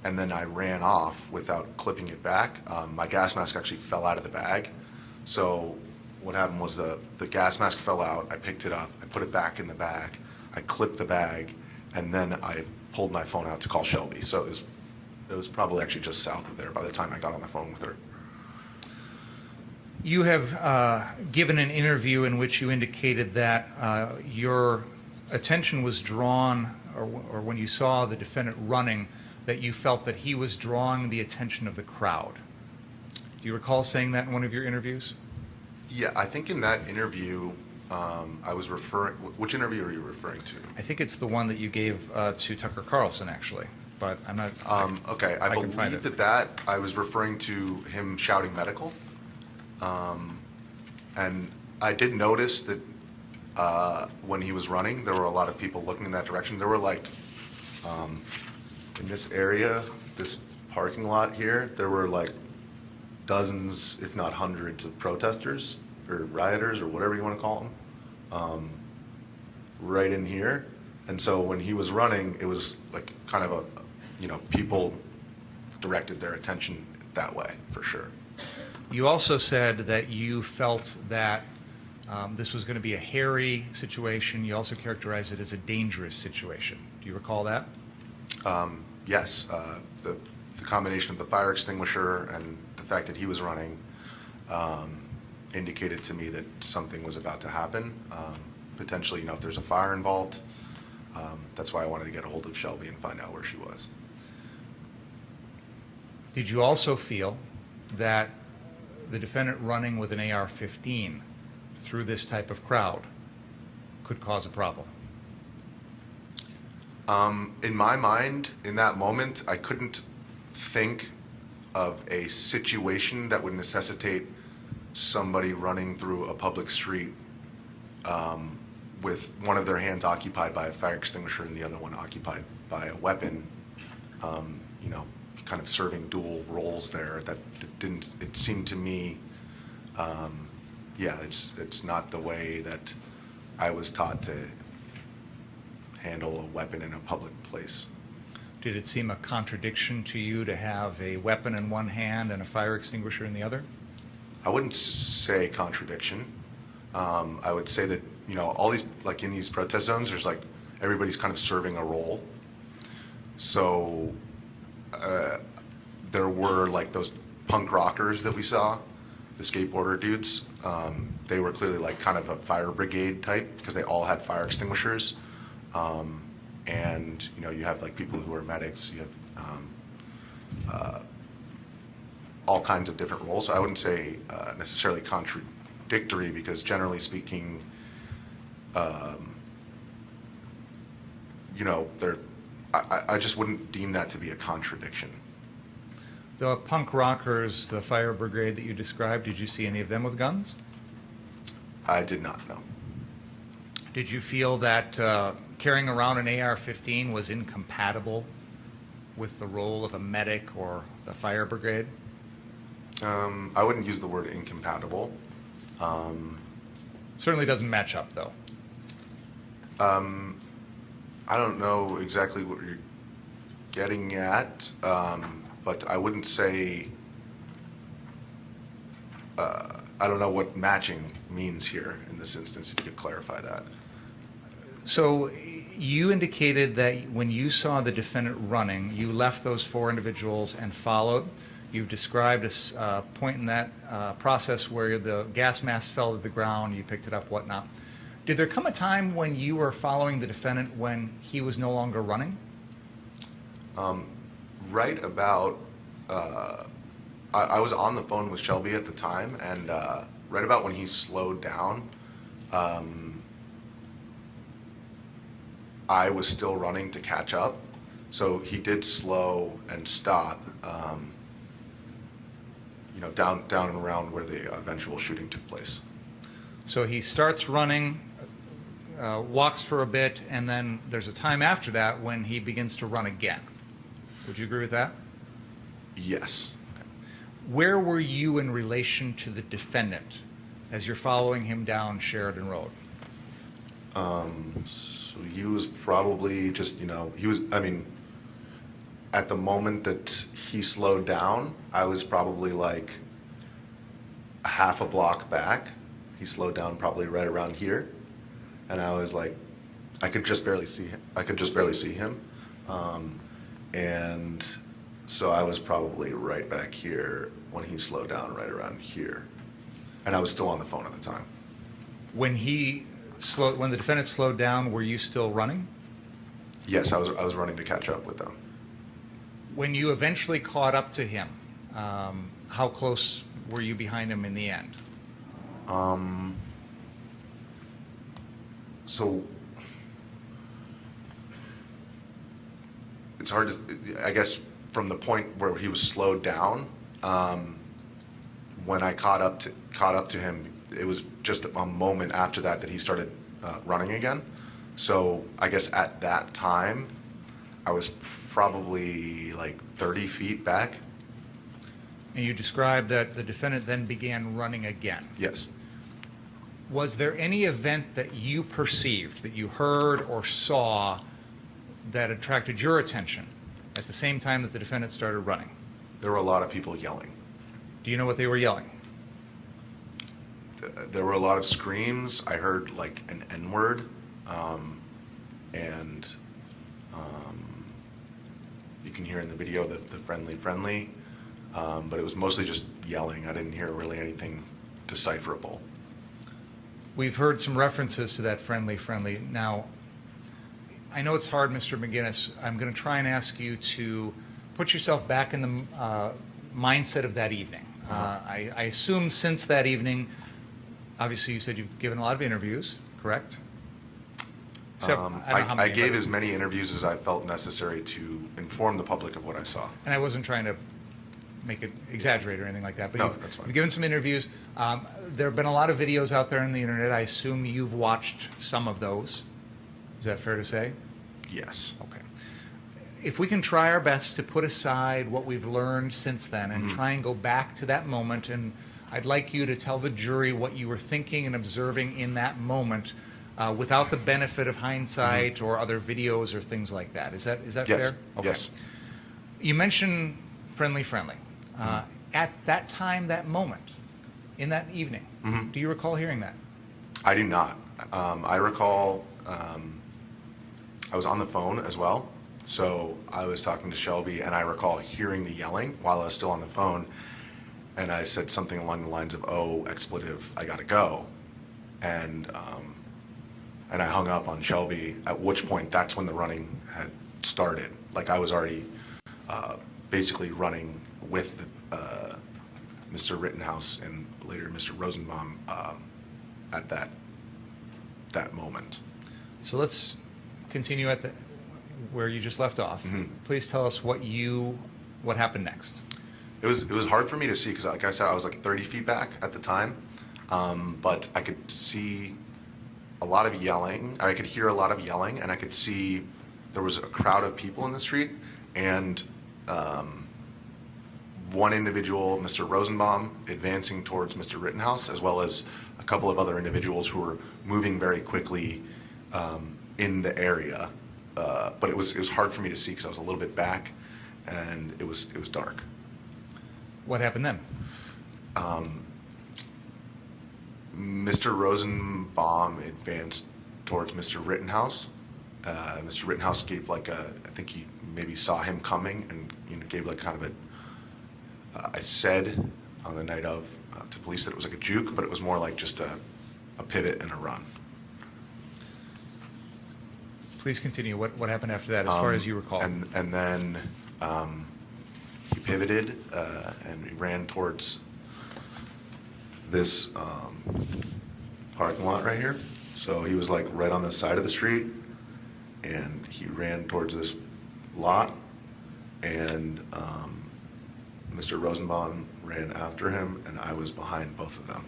and then I ran off without clipping it back. My gas mask actually fell out of the bag. So what happened was the gas mask fell out. I picked it up. I put it back in the bag. I clipped the bag, and then I pulled my phone out to call Shelby. So it was probably actually just south of there by the time I got on the phone with her. You have given an interview in which you indicated that your attention was drawn, or when you saw the defendant running, that you felt that he was drawing the attention of the crowd. Do you recall saying that in one of your interviews? Yeah, I think in that interview, I was referring, which interview are you referring to? I think it's the one that you gave to Tucker Carlson, actually, but I'm not. Okay, I believe that I was referring to him shouting medical. And I did notice that when he was running, there were a lot of people looking in that direction. There were like, in this area, this parking lot here, there were like dozens, if not hundreds, of protesters or rioters or whatever you want to call them, right in here. And so when he was running, it was like kind of people directed their attention that way, for sure. You also said that you felt that this was going to be a hairy situation. You also characterized it as a dangerous situation. Do you recall that? Yes. The combination of the fire extinguisher and the fact that he was running indicated to me that something was about to happen. Potentially, if there's a fire involved. That's why I wanted to get a hold of Shelby and find out where she was. Did you also feel that the defendant running with an AR-15 through this type of crowd could cause a problem? In my mind, in that moment, I couldn't think of a situation that would necessitate somebody running through a public street with one of their hands occupied by a fire extinguisher and the other one occupied by a weapon, kind of serving dual roles there. It seemed to me, it's not the way that I was taught to handle a weapon in a public place. Did it seem a contradiction to you to have a weapon in one hand and a fire extinguisher in the other? I wouldn't say contradiction. I would say that, you know, all these, like in these protest zones, there's like, everybody's kind of serving a role. So there were like those punk rockers that we saw, the skateboarder dudes. They were clearly like kind of a fire brigade type because they all had fire extinguishers. And, you know, you have like people who are medics, you have all kinds of different roles. So I wouldn't say necessarily contradictory because generally speaking, you know, I just wouldn't deem that to be a contradiction. The punk rockers, the fire brigade that you described, did you see any of them with guns? I did not know. Did you feel that carrying around an AR-15 was incompatible with the role of a medic or the fire brigade? I wouldn't use the word incompatible. Certainly doesn't match up, though. I don't know exactly what you're getting at, but I wouldn't say, I don't know what matching means here in this instance, if you could clarify that. So you indicated that when you saw the defendant running, you left those 4 individuals and followed. You've described a point in that process where the gas mask fell to the ground, you picked it up, whatnot. Did there come a time when you were following the defendant when he was no longer running? Right about, I was on the phone with Shelby at the time, and right about when he slowed down, I was still running to catch up. So he did slow and stop, you know, down and around where the eventual shooting took place. So he starts running, walks for a bit, and then there's a time after that when he begins to run again. Would you agree with that? Yes. Okay. Where were you in relation to the defendant as you're following him down Sheridan Road? So he was probably just, you know, I mean, at the moment that he slowed down, I was probably like a half a block back. He slowed down probably right around here. And I was like, I could just barely see him. And so I was probably right back here when he slowed down right around here. And I was still on the phone at the time. When the defendant slowed down, were you still running? Yes, I was running to catch up with them. When you eventually caught up to him, how close were you behind him in the end? So it's hard to, I guess, from the point where he was slowed down, when I caught up to him, it was just a moment after that he started running again. So I guess at that time, I was probably like 30 feet back. And you described that the defendant then began running again. Yes. Was there any event that you perceived, that you heard or saw, that attracted your attention at the same time that the defendant started running? There were a lot of people yelling. Do you know what they were yelling? There were a lot of screams. I heard like an N-word, and you can hear in the video the friendly, but it was mostly just yelling. I didn't hear really anything decipherable. We've heard some references to that friendly. Now, I know it's hard, Mr. McGinnis. I'm going to try and ask you to put yourself back in the mindset of that evening. I assume since that evening, obviously you said you've given a lot of interviews, correct? I gave as many interviews as I felt necessary to inform the public of what I saw. And I wasn't trying to make it exaggerate or anything like that, but No, that's fine. you've given some interviews. There have been a lot of videos out there on the internet. I assume you've watched some of those. Is that fair to say? Yes. Okay. If we can try our best to put aside what we've learned since then and try and go back to that moment, and I'd like you to tell the jury what you were thinking and observing in that moment. without the benefit of hindsight or other videos or things like that. Is that Yes. fair? Yes. You mentioned friendly. At that time, that moment, in that evening, do you recall hearing that? I do not. I recall I was on the phone as well, so I was talking to Shelby, and I recall hearing the yelling while I was still on the phone, and I said something along the lines of, "Oh, expletive, I gotta go," and I hung up on Shelby. At which point, that's when the running had started. Like I was already basically running with Mr. Rittenhouse and later Mr. Rosenbaum at that moment. So let's continue at where you just left off. Please tell us what happened next. It was hard for me to see because, like I said, I was like 30 feet back at the time, but I could see a lot of yelling. I could hear a lot of yelling, and I could see there was a crowd of people in the street, and one individual, Mr. Rosenbaum, advancing towards Mr. Rittenhouse, as well as a couple of other individuals who were moving very quickly in the area. But it was hard for me to see because I was a little bit back, and it was dark. What happened then? Mr. Rosenbaum advanced towards Mr. Rittenhouse. Mr. Rittenhouse gave I think he maybe saw him coming and gave like kind of I said on the night of to police that it was like a juke, but it was more like just a pivot and a run. Please continue. What happened after that, as far as you recall? And then he pivoted and he ran towards this parking lot right here. So he was like right on the side of the street, and he ran towards this lot, and Mr. Rosenbaum ran after him, and I was behind both of them.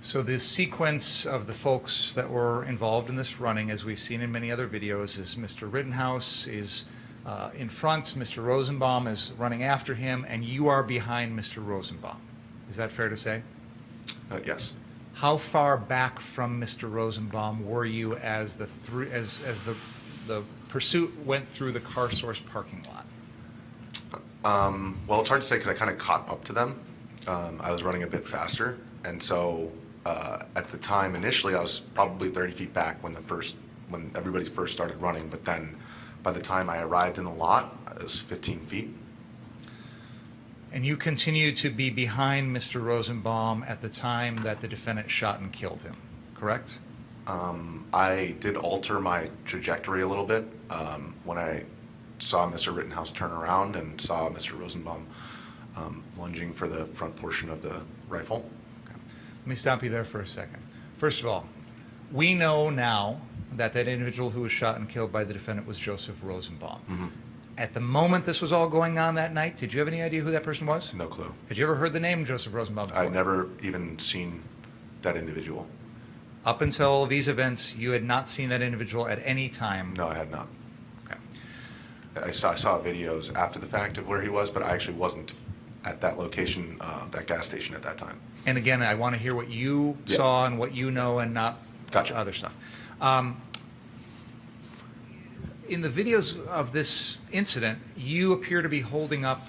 So the sequence of the folks that were involved in this running, as we've seen in many other videos, is Mr. Rittenhouse is in front, Mr. Rosenbaum is running after him, and you are behind Mr. Rosenbaum. Is that fair to say? Yes. How far back from Mr. Rosenbaum were you as the pursuit went through the Car Source parking lot? Well, it's hard to say because I kind of caught up to them. I was running a bit faster, and so at the time initially I was probably 30 feet back when everybody first started running, but then by the time I arrived in the lot, I was 15 feet. And you continued to be behind Mr. Rosenbaum at the time that the defendant shot and killed him, correct? I did alter my trajectory a little bit when I saw Mr. Rittenhouse turn around and saw Mr. Rosenbaum lunging for the front portion of the rifle. Okay. Let me stop you there for a second. First of all, we know now that individual who was shot and killed by the defendant was Joseph Rosenbaum. Mm-hmm. At the moment this was all going on that night, did you have any idea who that person was? No clue. Had you ever heard the name Joseph Rosenbaum before? I'd never even seen that individual. Up until these events, you had not seen that individual at any time? No, I had not. Okay. I saw videos after the fact of where he was, but I actually wasn't at that location, that gas station at that time. And again, I want to hear what you saw and what you know, and not Gotcha. other stuff. In the videos of this incident, you appear to be holding up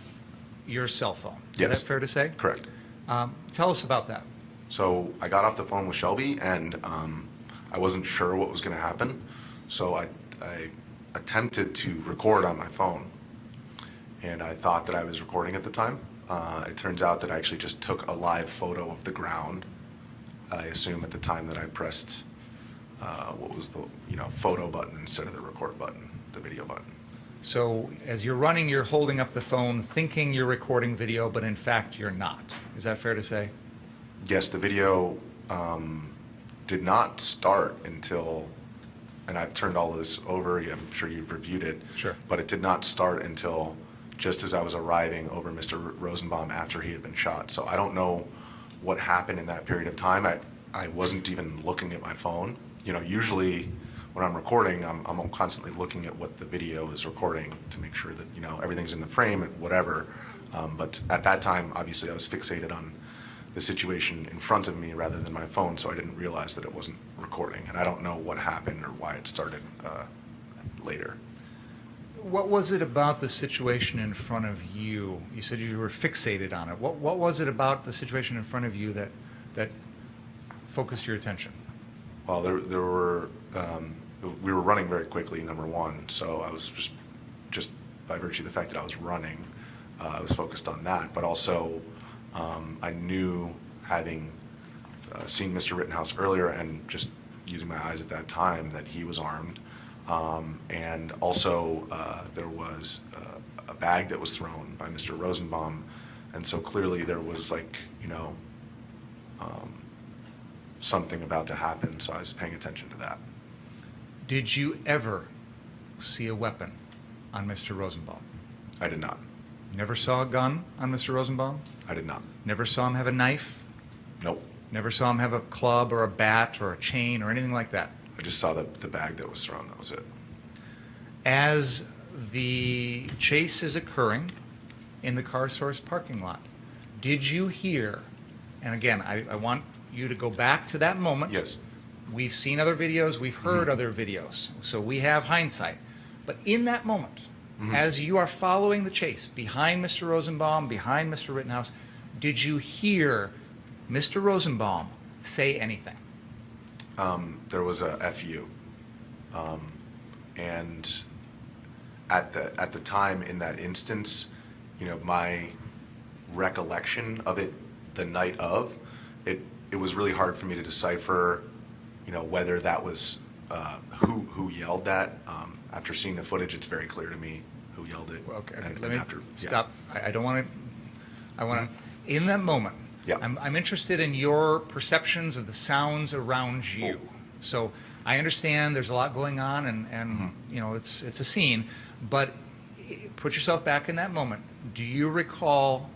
your cell phone. Yes. Is that fair to say? Correct. Tell us about that. So I got off the phone with Shelby, and I wasn't sure what was going to happen. So I attempted to record on my phone, and I thought that I was recording at the time. It turns out that I actually just took a live photo of the ground. I assume at the time that I pressed what was the photo button instead of the record button, the video button. So as you're running, you're holding up the phone thinking you're recording video, but in fact you're not. Is that fair to say? Yes, the video did not start until, and I've turned all of this over, I'm sure you've reviewed it. Sure. But it did not start until just as I was arriving over Mr. Rosenbaum after he had been shot. So I don't know what happened in that period of time. I wasn't even looking at my phone. Usually when I'm recording, I'm constantly looking at what the video is recording to make sure that, everything's in the frame and whatever. But at that time, obviously I was fixated on the situation in front of me rather than my phone, so I didn't realize that it wasn't recording. And I don't know what happened or why it started later. What was it about the situation in front of you? You said you were fixated on it. What was it about the situation in front of you that focused your attention? Well, there were we were running very quickly, number one. So I was just by virtue of the fact that I was running, I was focused on that. But also, I knew, having seen Mr. Rittenhouse earlier and just using my eyes at that time, that he was armed. And also, there was a bag that was thrown by Mr. Rosenbaum, and so clearly there was, like, you know, something about to happen. So I was paying attention to that. Did you ever see a weapon on Mr. Rosenbaum? I did not. Never saw a gun on Mr. Rosenbaum? I did not. Never saw him have a knife? Nope. Never saw him have a club or a bat or a chain or anything like that? I just saw the bag that was thrown. That was it. As the chase is occurring in the Car Source parking lot, did you hear, and again, I want you to go back to that moment. Yes. We've seen other videos, we've heard other videos, so we have hindsight. But in that moment, as you are following the chase behind Mr. Rosenbaum, behind Mr. Rittenhouse, did you hear Mr. Rosenbaum say anything? There was a FU. And at the time, in that instance, you know, my recollection of it the night of, it was really hard for me to decipher, you know, whether that was who yelled that. After seeing the footage, it's very clear to me who yelled it. Okay, And let me after, stop. I don't want to, I want to, in that moment, Yeah. I'm interested in your perceptions of the sounds around you. So I understand there's a lot going on, and you know, it's a scene, but put yourself back in that moment. Do you recall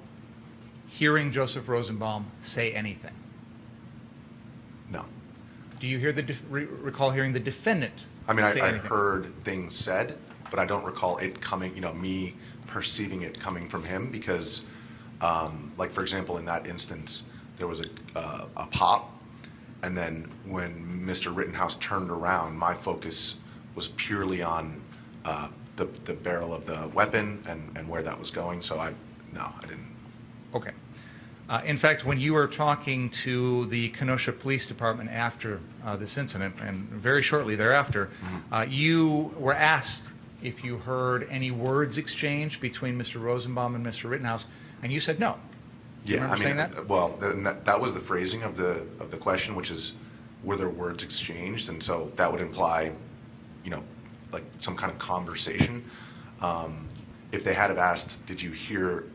hearing Joseph Rosenbaum say anything? No. Do you hear recall hearing the defendant I mean, say I anything? heard things said, but I don't recall it coming, you know, me perceiving it coming from him, because, like, for example, in that instance, there was a pop, and then when Mr. Rittenhouse turned around, my focus was purely on the barrel of the weapon and where that was going. So I didn't. Okay. In fact, when you were talking to the Kenosha Police Department after this incident, and very shortly thereafter, you were asked if you heard any words exchanged between Mr. Rosenbaum and Mr. Rittenhouse, and you said no. Do you Yeah, I remember mean, saying that? well, that was the phrasing of the question, which is, were there words exchanged? And so that would imply, you know, like some kind of conversation. If they had have asked, did you hear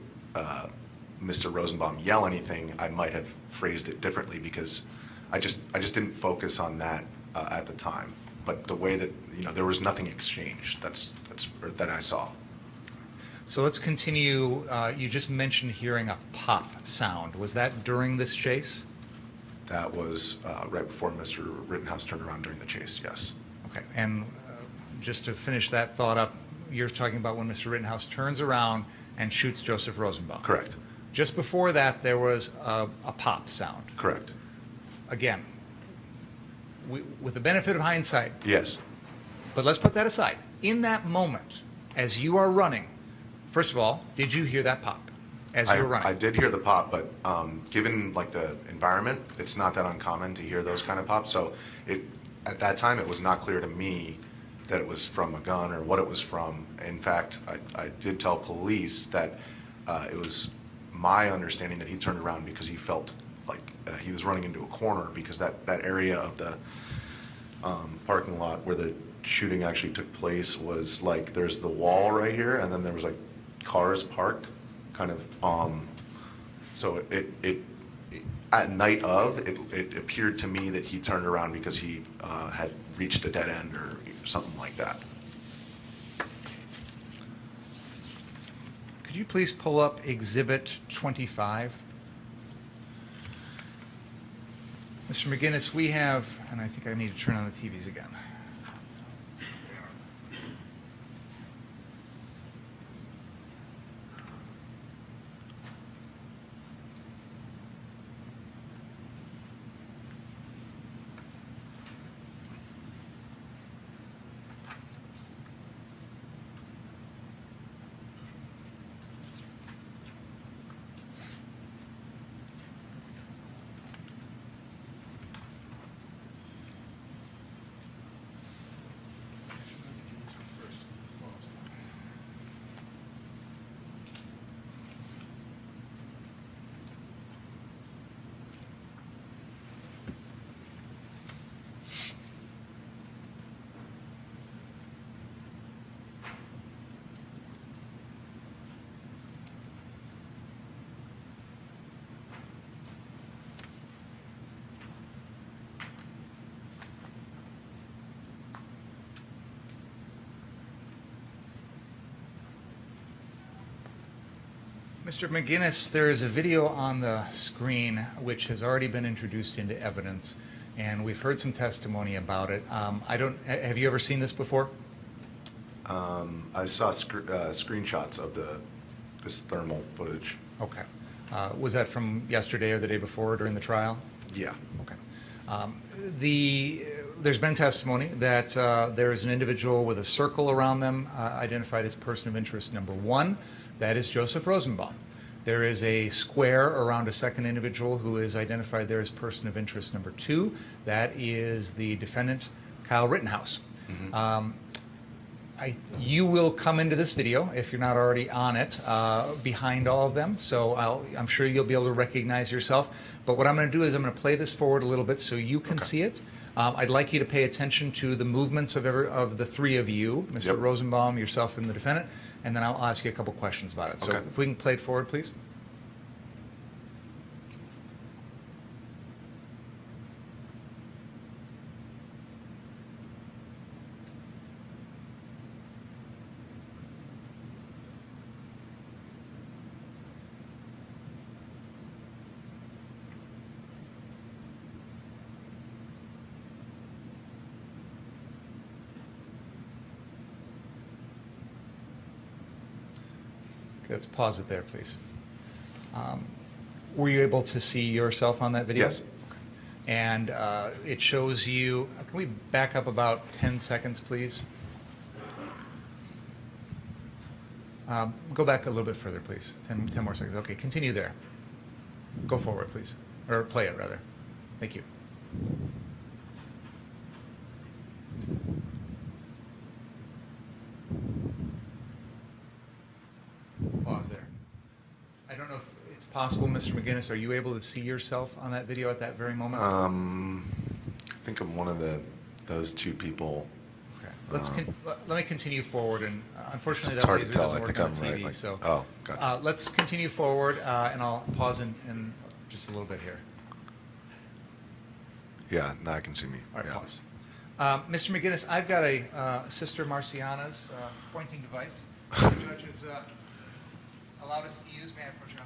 Mr. Rosenbaum yell anything, I might have phrased it differently, because I just didn't focus on that at the time. But the way that, you know, there was nothing exchanged. That I saw. So let's continue. You just mentioned hearing a pop sound. Was that during this chase? That was right before Mr. Rittenhouse turned around during the chase. Yes. Okay. And just to finish that thought up, you're talking about when Mr. Rittenhouse turns around and shoots Joseph Rosenbaum. Correct. Just before that, there was a pop sound. Correct. Again, with the benefit of hindsight. Yes. But let's put that aside. In that moment, as you are running, first of all, did you hear that pop as you were running? I did hear the pop, but given, like, the environment, it's not that uncommon to hear those kind of pops. So at that time, it was not clear to me that it was from a gun or what it was from. In fact, I did tell police that it was my understanding that he turned around because he felt like he was running into a corner, because that area of the parking lot where the shooting actually took place was, like, there's the wall right here, and then there was, like, cars parked, kind of. So it at night of, it appeared to me that he turned around because he had reached a dead end or something like that. Could you please pull up Exhibit 25? Mr. McGinnis, we have, and I think I need to turn on the TVs again. Mr. McGinnis, there is a video on the screen which has already been introduced into evidence, and we've heard some testimony about it. Have you ever seen this before? I saw screenshots of this thermal footage. Okay. Was that from yesterday or the day before during the trial? Yeah. Okay. There's been testimony that there is an individual with a circle around them identified as person of interest number 1. That is Joseph Rosenbaum. There is a square around a second individual who is identified there as person of interest number 2. That is the defendant, Kyle Rittenhouse. Mm-hmm. You will come into this video, if you're not already on it, behind all of them, so I'm sure you'll be able to recognize yourself. But what I'm going to do is I'm going to play this forward a little bit so you can see it. I'd like you to pay attention to the movements of the three of you, Mr. Yep. Rosenbaum, yourself, and the defendant, and then I'll ask you a couple questions about it. So Okay. if we can play it forward, please. Okay, let's pause it there, please. Were you able to see yourself on that video? Yes. And it shows you, can we back up about 10 seconds, please? Go back a little bit further, please. 10 more seconds. Okay, continue there. Go forward, please. Or play it, rather. Thank you. Let's pause there. I don't know if it's possible, Mr. McGinnis, are you able to see yourself on that video at that very moment? I think I'm one of those two people. Okay. Let me continue forward, and unfortunately It's that hard to laser tell. doesn't I work think on I'm TV. right, like- So oh, gotcha. let's continue forward, and I'll pause in just a little bit here. Yeah, now I can see me. All right, Yeah. pause. Mr. McGinnis, I've got a Sister Marciana's pointing device. The judge has allowed us to use. May I approach you?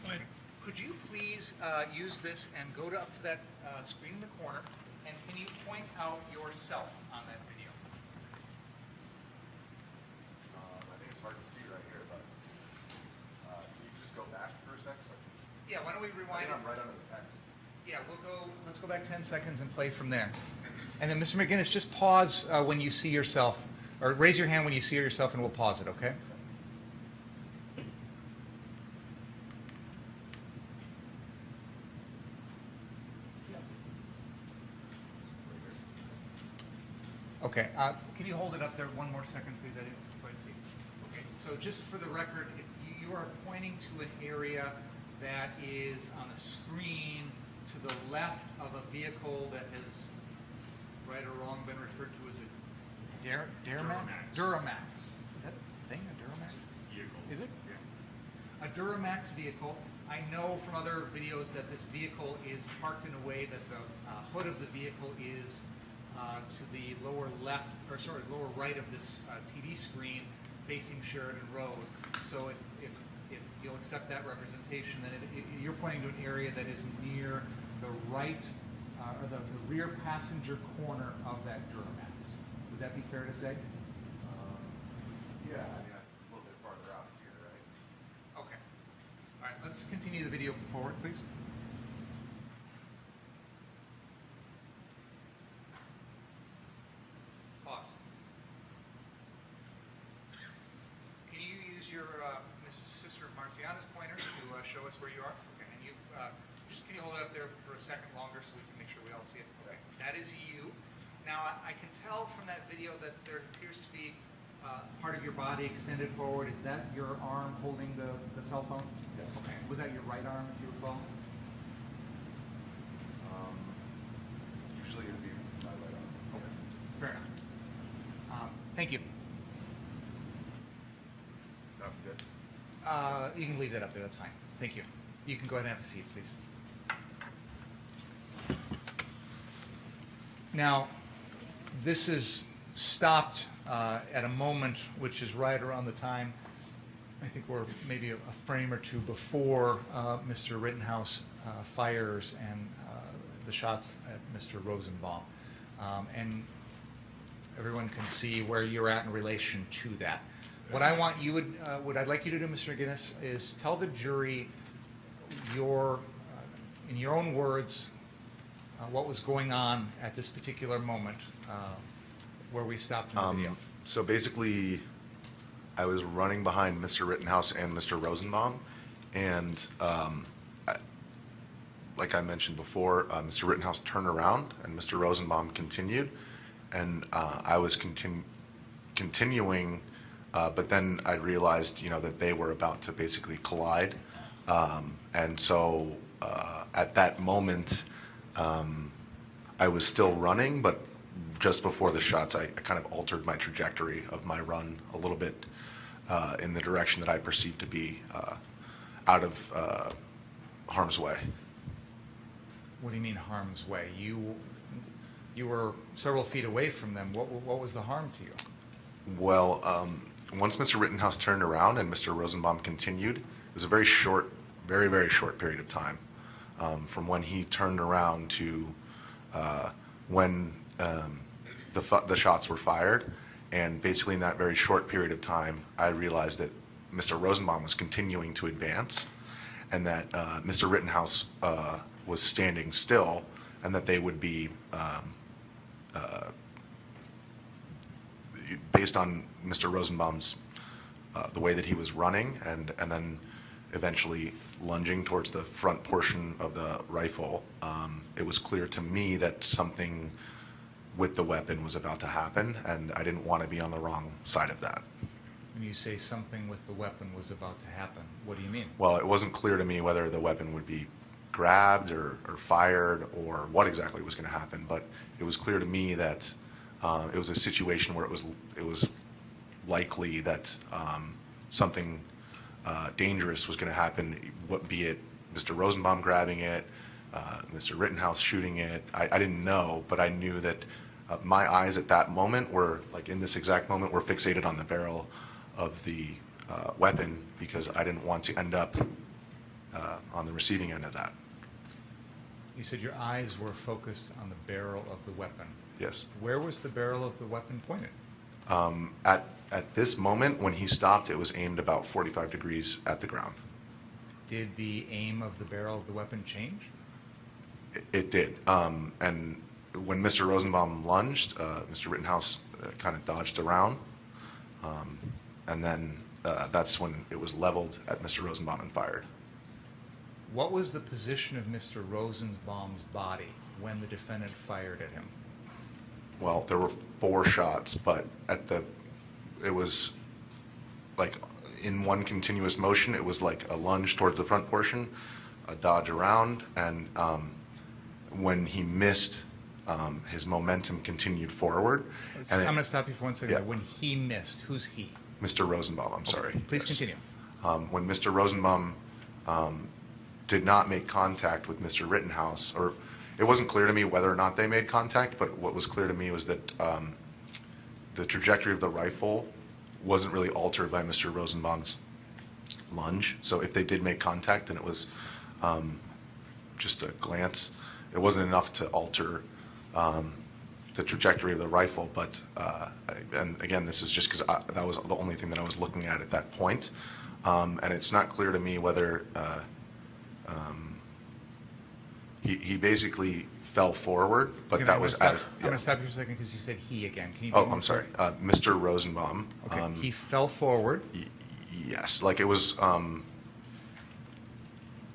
Fine. Could you please use this and go up to that screen in the corner, and can you point out yourself on that video? I think it's hard to see right here, but can you just go back for a sec? Yeah, why don't we rewind it? I'm right under the text. Yeah, let's go back 10 seconds and play from there. And then, Mr. McGinnis, just pause when you see yourself, or raise your hand when you see yourself, and we'll pause it, okay? Okay, can you hold it up there one more second, please? I didn't quite see. Okay, so just for the record, you are pointing to an area that is on the screen to the left of a vehicle that has, right or wrong, been referred to as a Duramax. Duramax. Is that a thing, a Duramax? Vehicle. Is it? Yeah. A Duramax vehicle. I know from other videos that this vehicle is parked in a way that the hood of the vehicle is to the lower left, or sorry, lower right of this TV screen facing Sheridan Road. So if you'll accept that representation, then you're pointing to an area that is near the right, or the rear passenger corner of that Duramax. Would that be fair to say? Yeah, I mean, a little bit farther out here, right? Okay. All right, let's continue the video forward, please. Pause. Can you use your Miss Sister Marciana's pointer to show us where you are? Okay, and you've can you hold it up there for a second longer so we can make sure we all see it? Okay, that is you. Now I can tell from that video that there appears to be part of your body extended forward. Is that your arm holding the cell phone? Yes. Okay. Was that your right arm, if you recall? Usually it'd be my right arm. Okay. Fair enough. Thank you. Oh, good. You can leave that up there. That's fine. Thank you. You can go ahead and have a seat, please. Now, this is stopped at a moment which is right around the time I think we're maybe a frame or two before Mr. Rittenhouse fires and the shots at Mr. Rosenbaum. And everyone can see where you're at in relation to that. What I want you would, what I'd like you to do, Mr. McGinnis, is tell the jury in your own words, what was going on at this particular moment where we stopped in the video. So basically, I was running behind Mr. Rittenhouse and Mr. Rosenbaum, and like I mentioned before, Mr. Rittenhouse turned around and Mr. Rosenbaum continued, and I was continuing, but then I realized, that they were about to basically collide, and so at that moment, I was still running, but just before the shots, I kind of altered my trajectory of my run a little bit in the direction that I perceived to be out of harm's way. What do you mean harm's way? You were several feet away from them. What was the harm to you? Well, once Mr. Rittenhouse turned around and Mr. Rosenbaum continued, it was a very short, very, very short period of time from when he turned around to when the shots were fired. And basically in that very short period of time, I realized that Mr. Rosenbaum was continuing to advance and that Mr. Rittenhouse was standing still, and that they would be, based on Mr. Rosenbaum's, the way that he was running and then eventually lunging towards the front portion of the rifle, it was clear to me that something with the weapon was about to happen, and I didn't want to be on the wrong side of that. When you say something with the weapon was about to happen, what do you mean? Well, it wasn't clear to me whether the weapon would be grabbed or fired or what exactly was going to happen, but it was clear to me that it was a situation where it was likely that something dangerous was going to happen, be it Mr. Rosenbaum grabbing it, Mr. Rittenhouse shooting it. I didn't know, but I knew that my eyes at that moment were, like in this exact moment, were fixated on the barrel of the weapon because I didn't want to end up on the receiving end of that. You said your eyes were focused on the barrel of the weapon. Yes. Where was the barrel of the weapon pointed? At this moment, when he stopped, it was aimed about 45 degrees at the ground. Did the aim of the barrel of the weapon change? It did. And when Mr. Rosenbaum lunged, Mr. Rittenhouse kind of dodged around. And then that's when it was leveled at Mr. Rosenbaum and fired. What was the position of Mr. Rosenbaum's body when the defendant fired at him? Well, there were 4 shots, but it was like in one continuous motion. It was like a lunge towards the front portion, a dodge around, and when he missed, his momentum continued forward. I'm going to stop you for 1 second. Yeah. When he missed, who's he? Mr. Rosenbaum, I'm sorry. Please Yes. continue. When Mr. Rosenbaum did not make contact with Mr. Rittenhouse, or it wasn't clear to me whether or not they made contact, but what was clear to me was that the trajectory of the rifle wasn't really altered by Mr. Rosenbaum's lunge. So if they did make contact, then it was just a glance. It wasn't enough to alter the trajectory of the rifle, but and again, this is just because that was the only thing that I was looking at that point, and it's not clear to me whether he basically fell forward, but Okay, that was as. I'm going to stop you for a second because you said he again. Can you? Oh, I'm sorry, Mr. Rosenbaum. Okay, he fell forward. Yes, like it was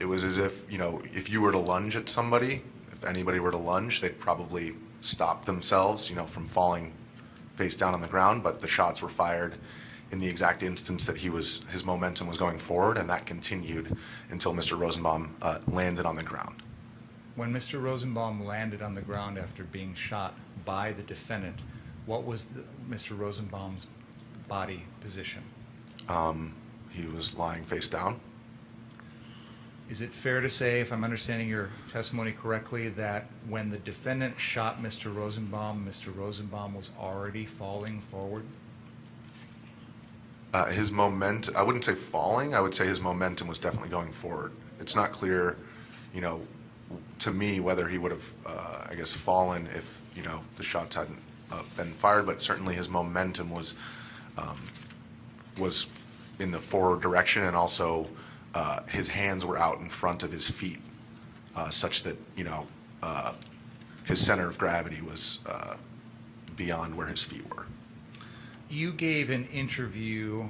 as if, if you were to lunge at somebody, if anybody were to lunge, they'd probably stop themselves, from falling face down on the ground, but the shots were fired in the exact instance that his momentum was going forward, and that continued until Mr. Rosenbaum landed on the ground. When Mr. Rosenbaum landed on the ground after being shot by the defendant, what was Mr. Rosenbaum's body position? He was lying face down. Is it fair to say, if I'm understanding your testimony correctly, that when the defendant shot Mr. Rosenbaum was already falling forward? His moment, I wouldn't say falling, I would say his momentum was definitely going forward. It's not clear, you know, to me whether he would have, I guess, fallen if, you know, the shots hadn't been fired, but certainly his momentum was in the forward direction, and also his hands were out in front of his feet, such that, you know, his center of gravity was beyond where his feet were. You gave an interview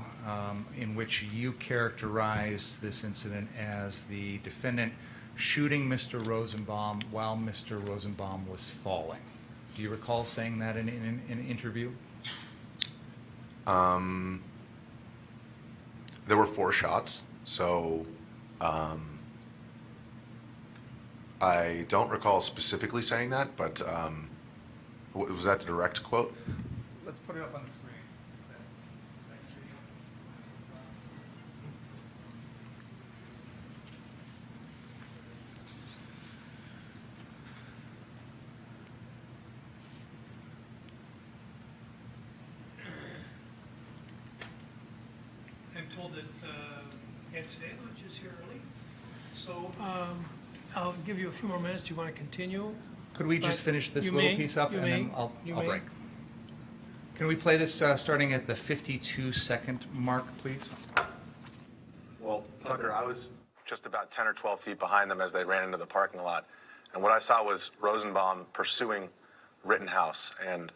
in which you characterized this incident as the defendant shooting Mr. Rosenbaum while Mr. Rosenbaum was falling. Do you recall saying that in an interview? There were 4 shots, so I don't recall specifically saying that, but was that the direct quote? Let's put it up on the screen. I'm told that Ed today lunch is here early, so I'll give you a few more minutes. Do you want to continue? Could we just finish this You little may, piece up you and then may, I'll you may. break? Can we play this starting at the 52-second mark, please? Well, Tucker, I was just about 10 or 12 feet behind them as they ran into the parking lot. And what I saw was Rosenbaum pursuing Rittenhouse, and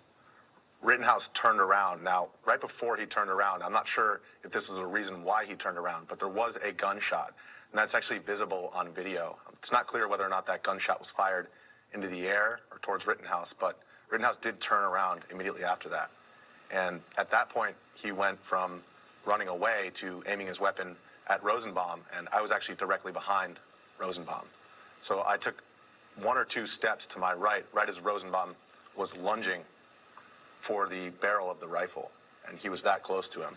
Rittenhouse turned around. Now, right before he turned around, I'm not sure if this was a reason why he turned around, but there was a gunshot, and that's actually visible on video. It's not clear whether or not that gunshot was fired into the air or towards Rittenhouse, but Rittenhouse did turn around immediately after that. And at that point, he went from running away to aiming his weapon at Rosenbaum, and I was actually directly behind Rosenbaum. So I took 1 or 2 steps to my right as Rosenbaum was lunging for the barrel of the rifle, and he was that close to him.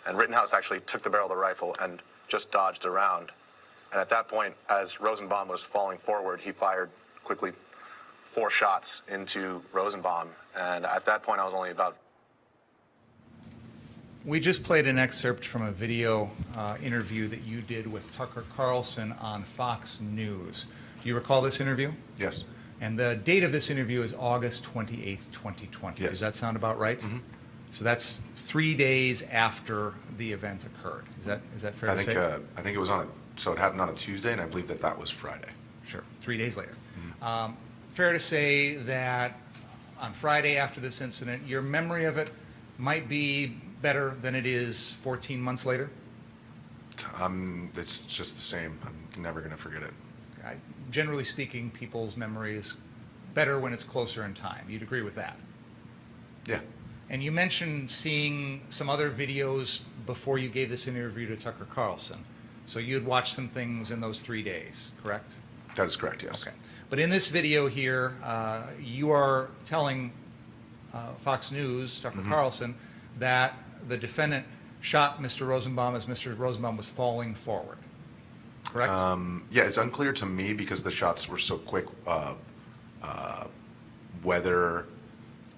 And Rittenhouse actually took the barrel of the rifle and just dodged around. And at that point, as Rosenbaum was falling forward, he fired quickly 4 shots into Rosenbaum. And at that point, I was only about... We just played an excerpt from a video interview that you did with Tucker Carlson on Fox News. Do you recall this interview? Yes. And the date of this interview is August 28th, 2020. Yes. Does that sound about right? Mm-hmm. So that's 3 days after the event occurred. Is that fair to say? I think it was so it happened on a Tuesday, and I believe that was Friday. Sure, 3 days later. Fair to say that on Friday after this incident, your memory of it might be better than it is 14 months later? It's just the same. I'm never going to forget it. Generally speaking, people's memory is better when it's closer in time. You'd agree with that? Yeah. And you mentioned seeing some other videos before you gave this interview to Tucker Carlson. So you had watched some things in those 3 days, correct? That is correct, yes. Okay. But in this video here, you are telling Fox News, Tucker Carlson, that the defendant shot Mr. Rosenbaum as Mr. Rosenbaum was falling forward, correct? Yeah, it's unclear to me because the shots were so quick whether,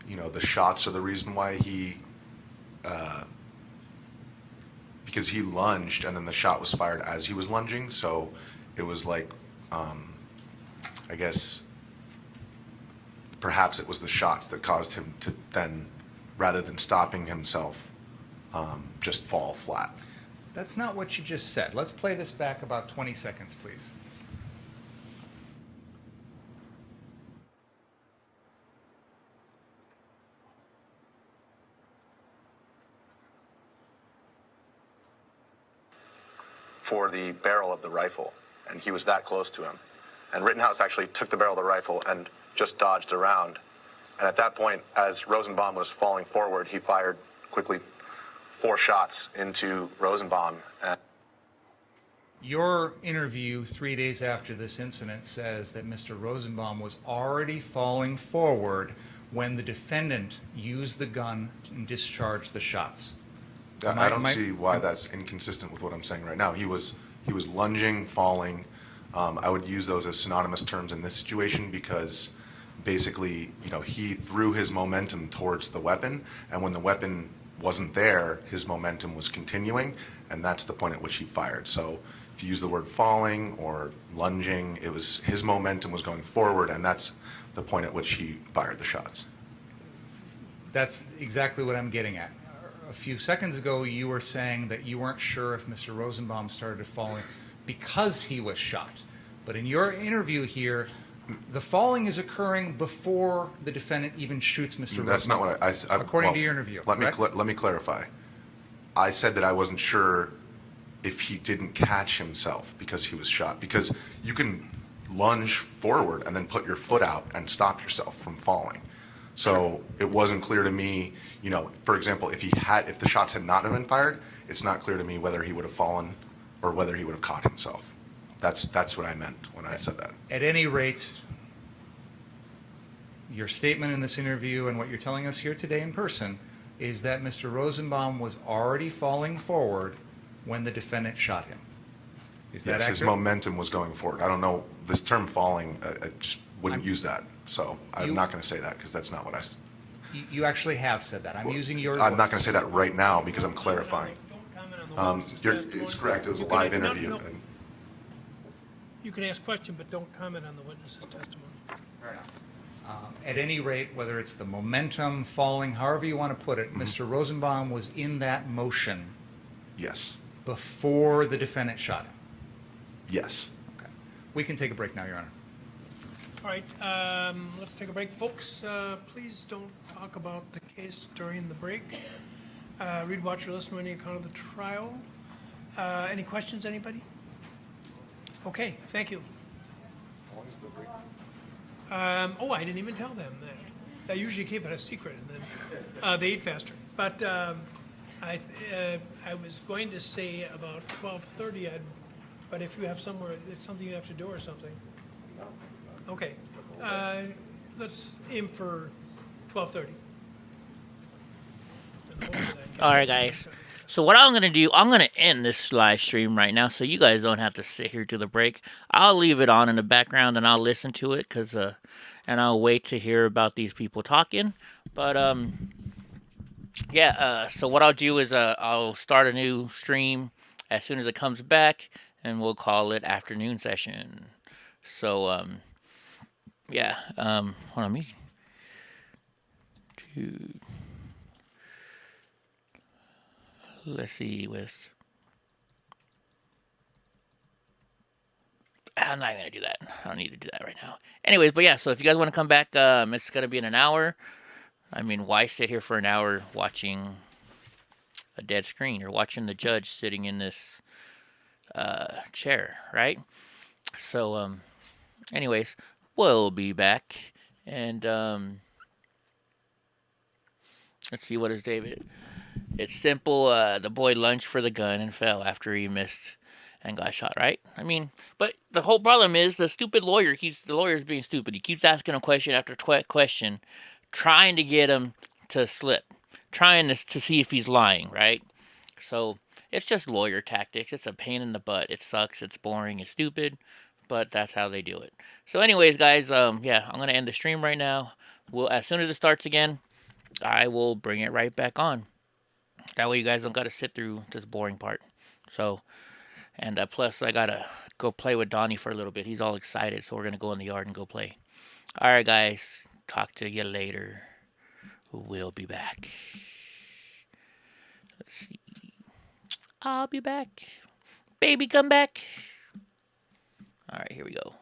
you know, the shots are the reason why he, because he lunged and then the shot was fired as he was lunging, so it was like, I guess, perhaps it was the shots that caused him to then, rather than stopping himself, just fall flat. That's not what you just said. Let's play this back about 20 seconds, please. For the barrel of the rifle, and he was that close to him. And Rittenhouse actually took the barrel of the rifle and just dodged around. And at that point, as Rosenbaum was falling forward, he fired quickly 4 shots into Rosenbaum. Your interview 3 days after this incident says that Mr. Rosenbaum was already falling forward when the defendant used the gun and discharged the shots. I don't see why that's inconsistent with what I'm saying right now. He was lunging, falling. I would use those as synonymous terms in this situation because basically, you know, he threw his momentum towards the weapon, and when the weapon wasn't there, his momentum was continuing, and that's the point at which he fired. So if you use the word falling or lunging, it was his momentum was going forward, and that's the point at which he fired the shots. That's exactly what I'm getting at. A few seconds ago, you were saying that you weren't sure if Mr. Rosenbaum started falling because he was shot. But in your interview here, the falling is occurring before the defendant even shoots Mr. Rosenbaum. That's not what I said. According to your interview, let correct? me clarify. I said that I wasn't sure if he didn't catch himself because he was shot. Because you can lunge forward and then put your foot out and stop yourself from falling. So it wasn't clear to me, you know, for example, if the shots had not been fired, it's not clear to me whether he would have fallen or whether he would have caught himself. That's what I meant when I said that. At any rate, your statement in this interview and what you're telling us here today in person is that Mr. Rosenbaum was already falling forward when the defendant shot him. Is that Yes, accurate? his momentum was going forward. I don't know, this term falling, I just wouldn't use that. So I'm not going to say that because that's not what I said. You actually have said that. I'm using your I'm not words. going to say that right now because I'm clarifying. It's correct. It was a live interview. No. You can ask questions, but don't comment on the witness's testimony. Fair enough. At any rate, whether it's the momentum, falling, however you want to put it, Mr. Rosenbaum was in that motion Yes. before the defendant shot him. Yes. Okay. We can take a break now, Your Honor. All right, let's take a break. Folks, please don't talk about the case during the break. Read, watch, or listen to any account of the trial. Any questions, anybody? Okay, thank you. I didn't even tell them that. I usually keep it a secret, and then they eat faster. But I was going to say about 12:30. But if you have somewhere, it's something you have to do or something. Okay, let's aim for 12:30. All right, guys. So what I'm going to do, I'm going to end this live stream right now so you guys don't have to sit here to the break. I'll leave it on in the background and I'll listen to it and I'll wait to hear about these people talking. But, so what I'll do is I'll start a new stream as soon as it comes back and we'll call it afternoon session. So, hold on, me. Let's see I'm not going to do that. I don't need to do that right now. Anyways, but yeah, so if you guys want to come back, it's going to be in an hour. I mean, why sit here for an hour watching a dead screen or watching the judge sitting in this chair, right? So, anyways, we'll be back. And, let's see, what is David? It's simple. The boy lunged for the gun and fell after he missed and got shot, right? I mean, but the whole problem is the stupid lawyer. The lawyer's being stupid. He keeps asking him question after question, trying to get him to slip, trying to see if he's lying, right? So it's just lawyer tactics. It's a pain in the butt. It sucks. It's boring. It's stupid, but that's how they do it. So anyways, guys, I'm going to end the stream right now. As soon as it starts again, I will bring it right back on. That way you guys don't got to sit through this boring part. So, and plus I got to go play with Donnie for a little bit. He's all excited, so we're going to go in the yard and go play. All right, guys. Talk to you later. We'll be back. Let's see. I'll be back. Baby, come back. All right, here we go.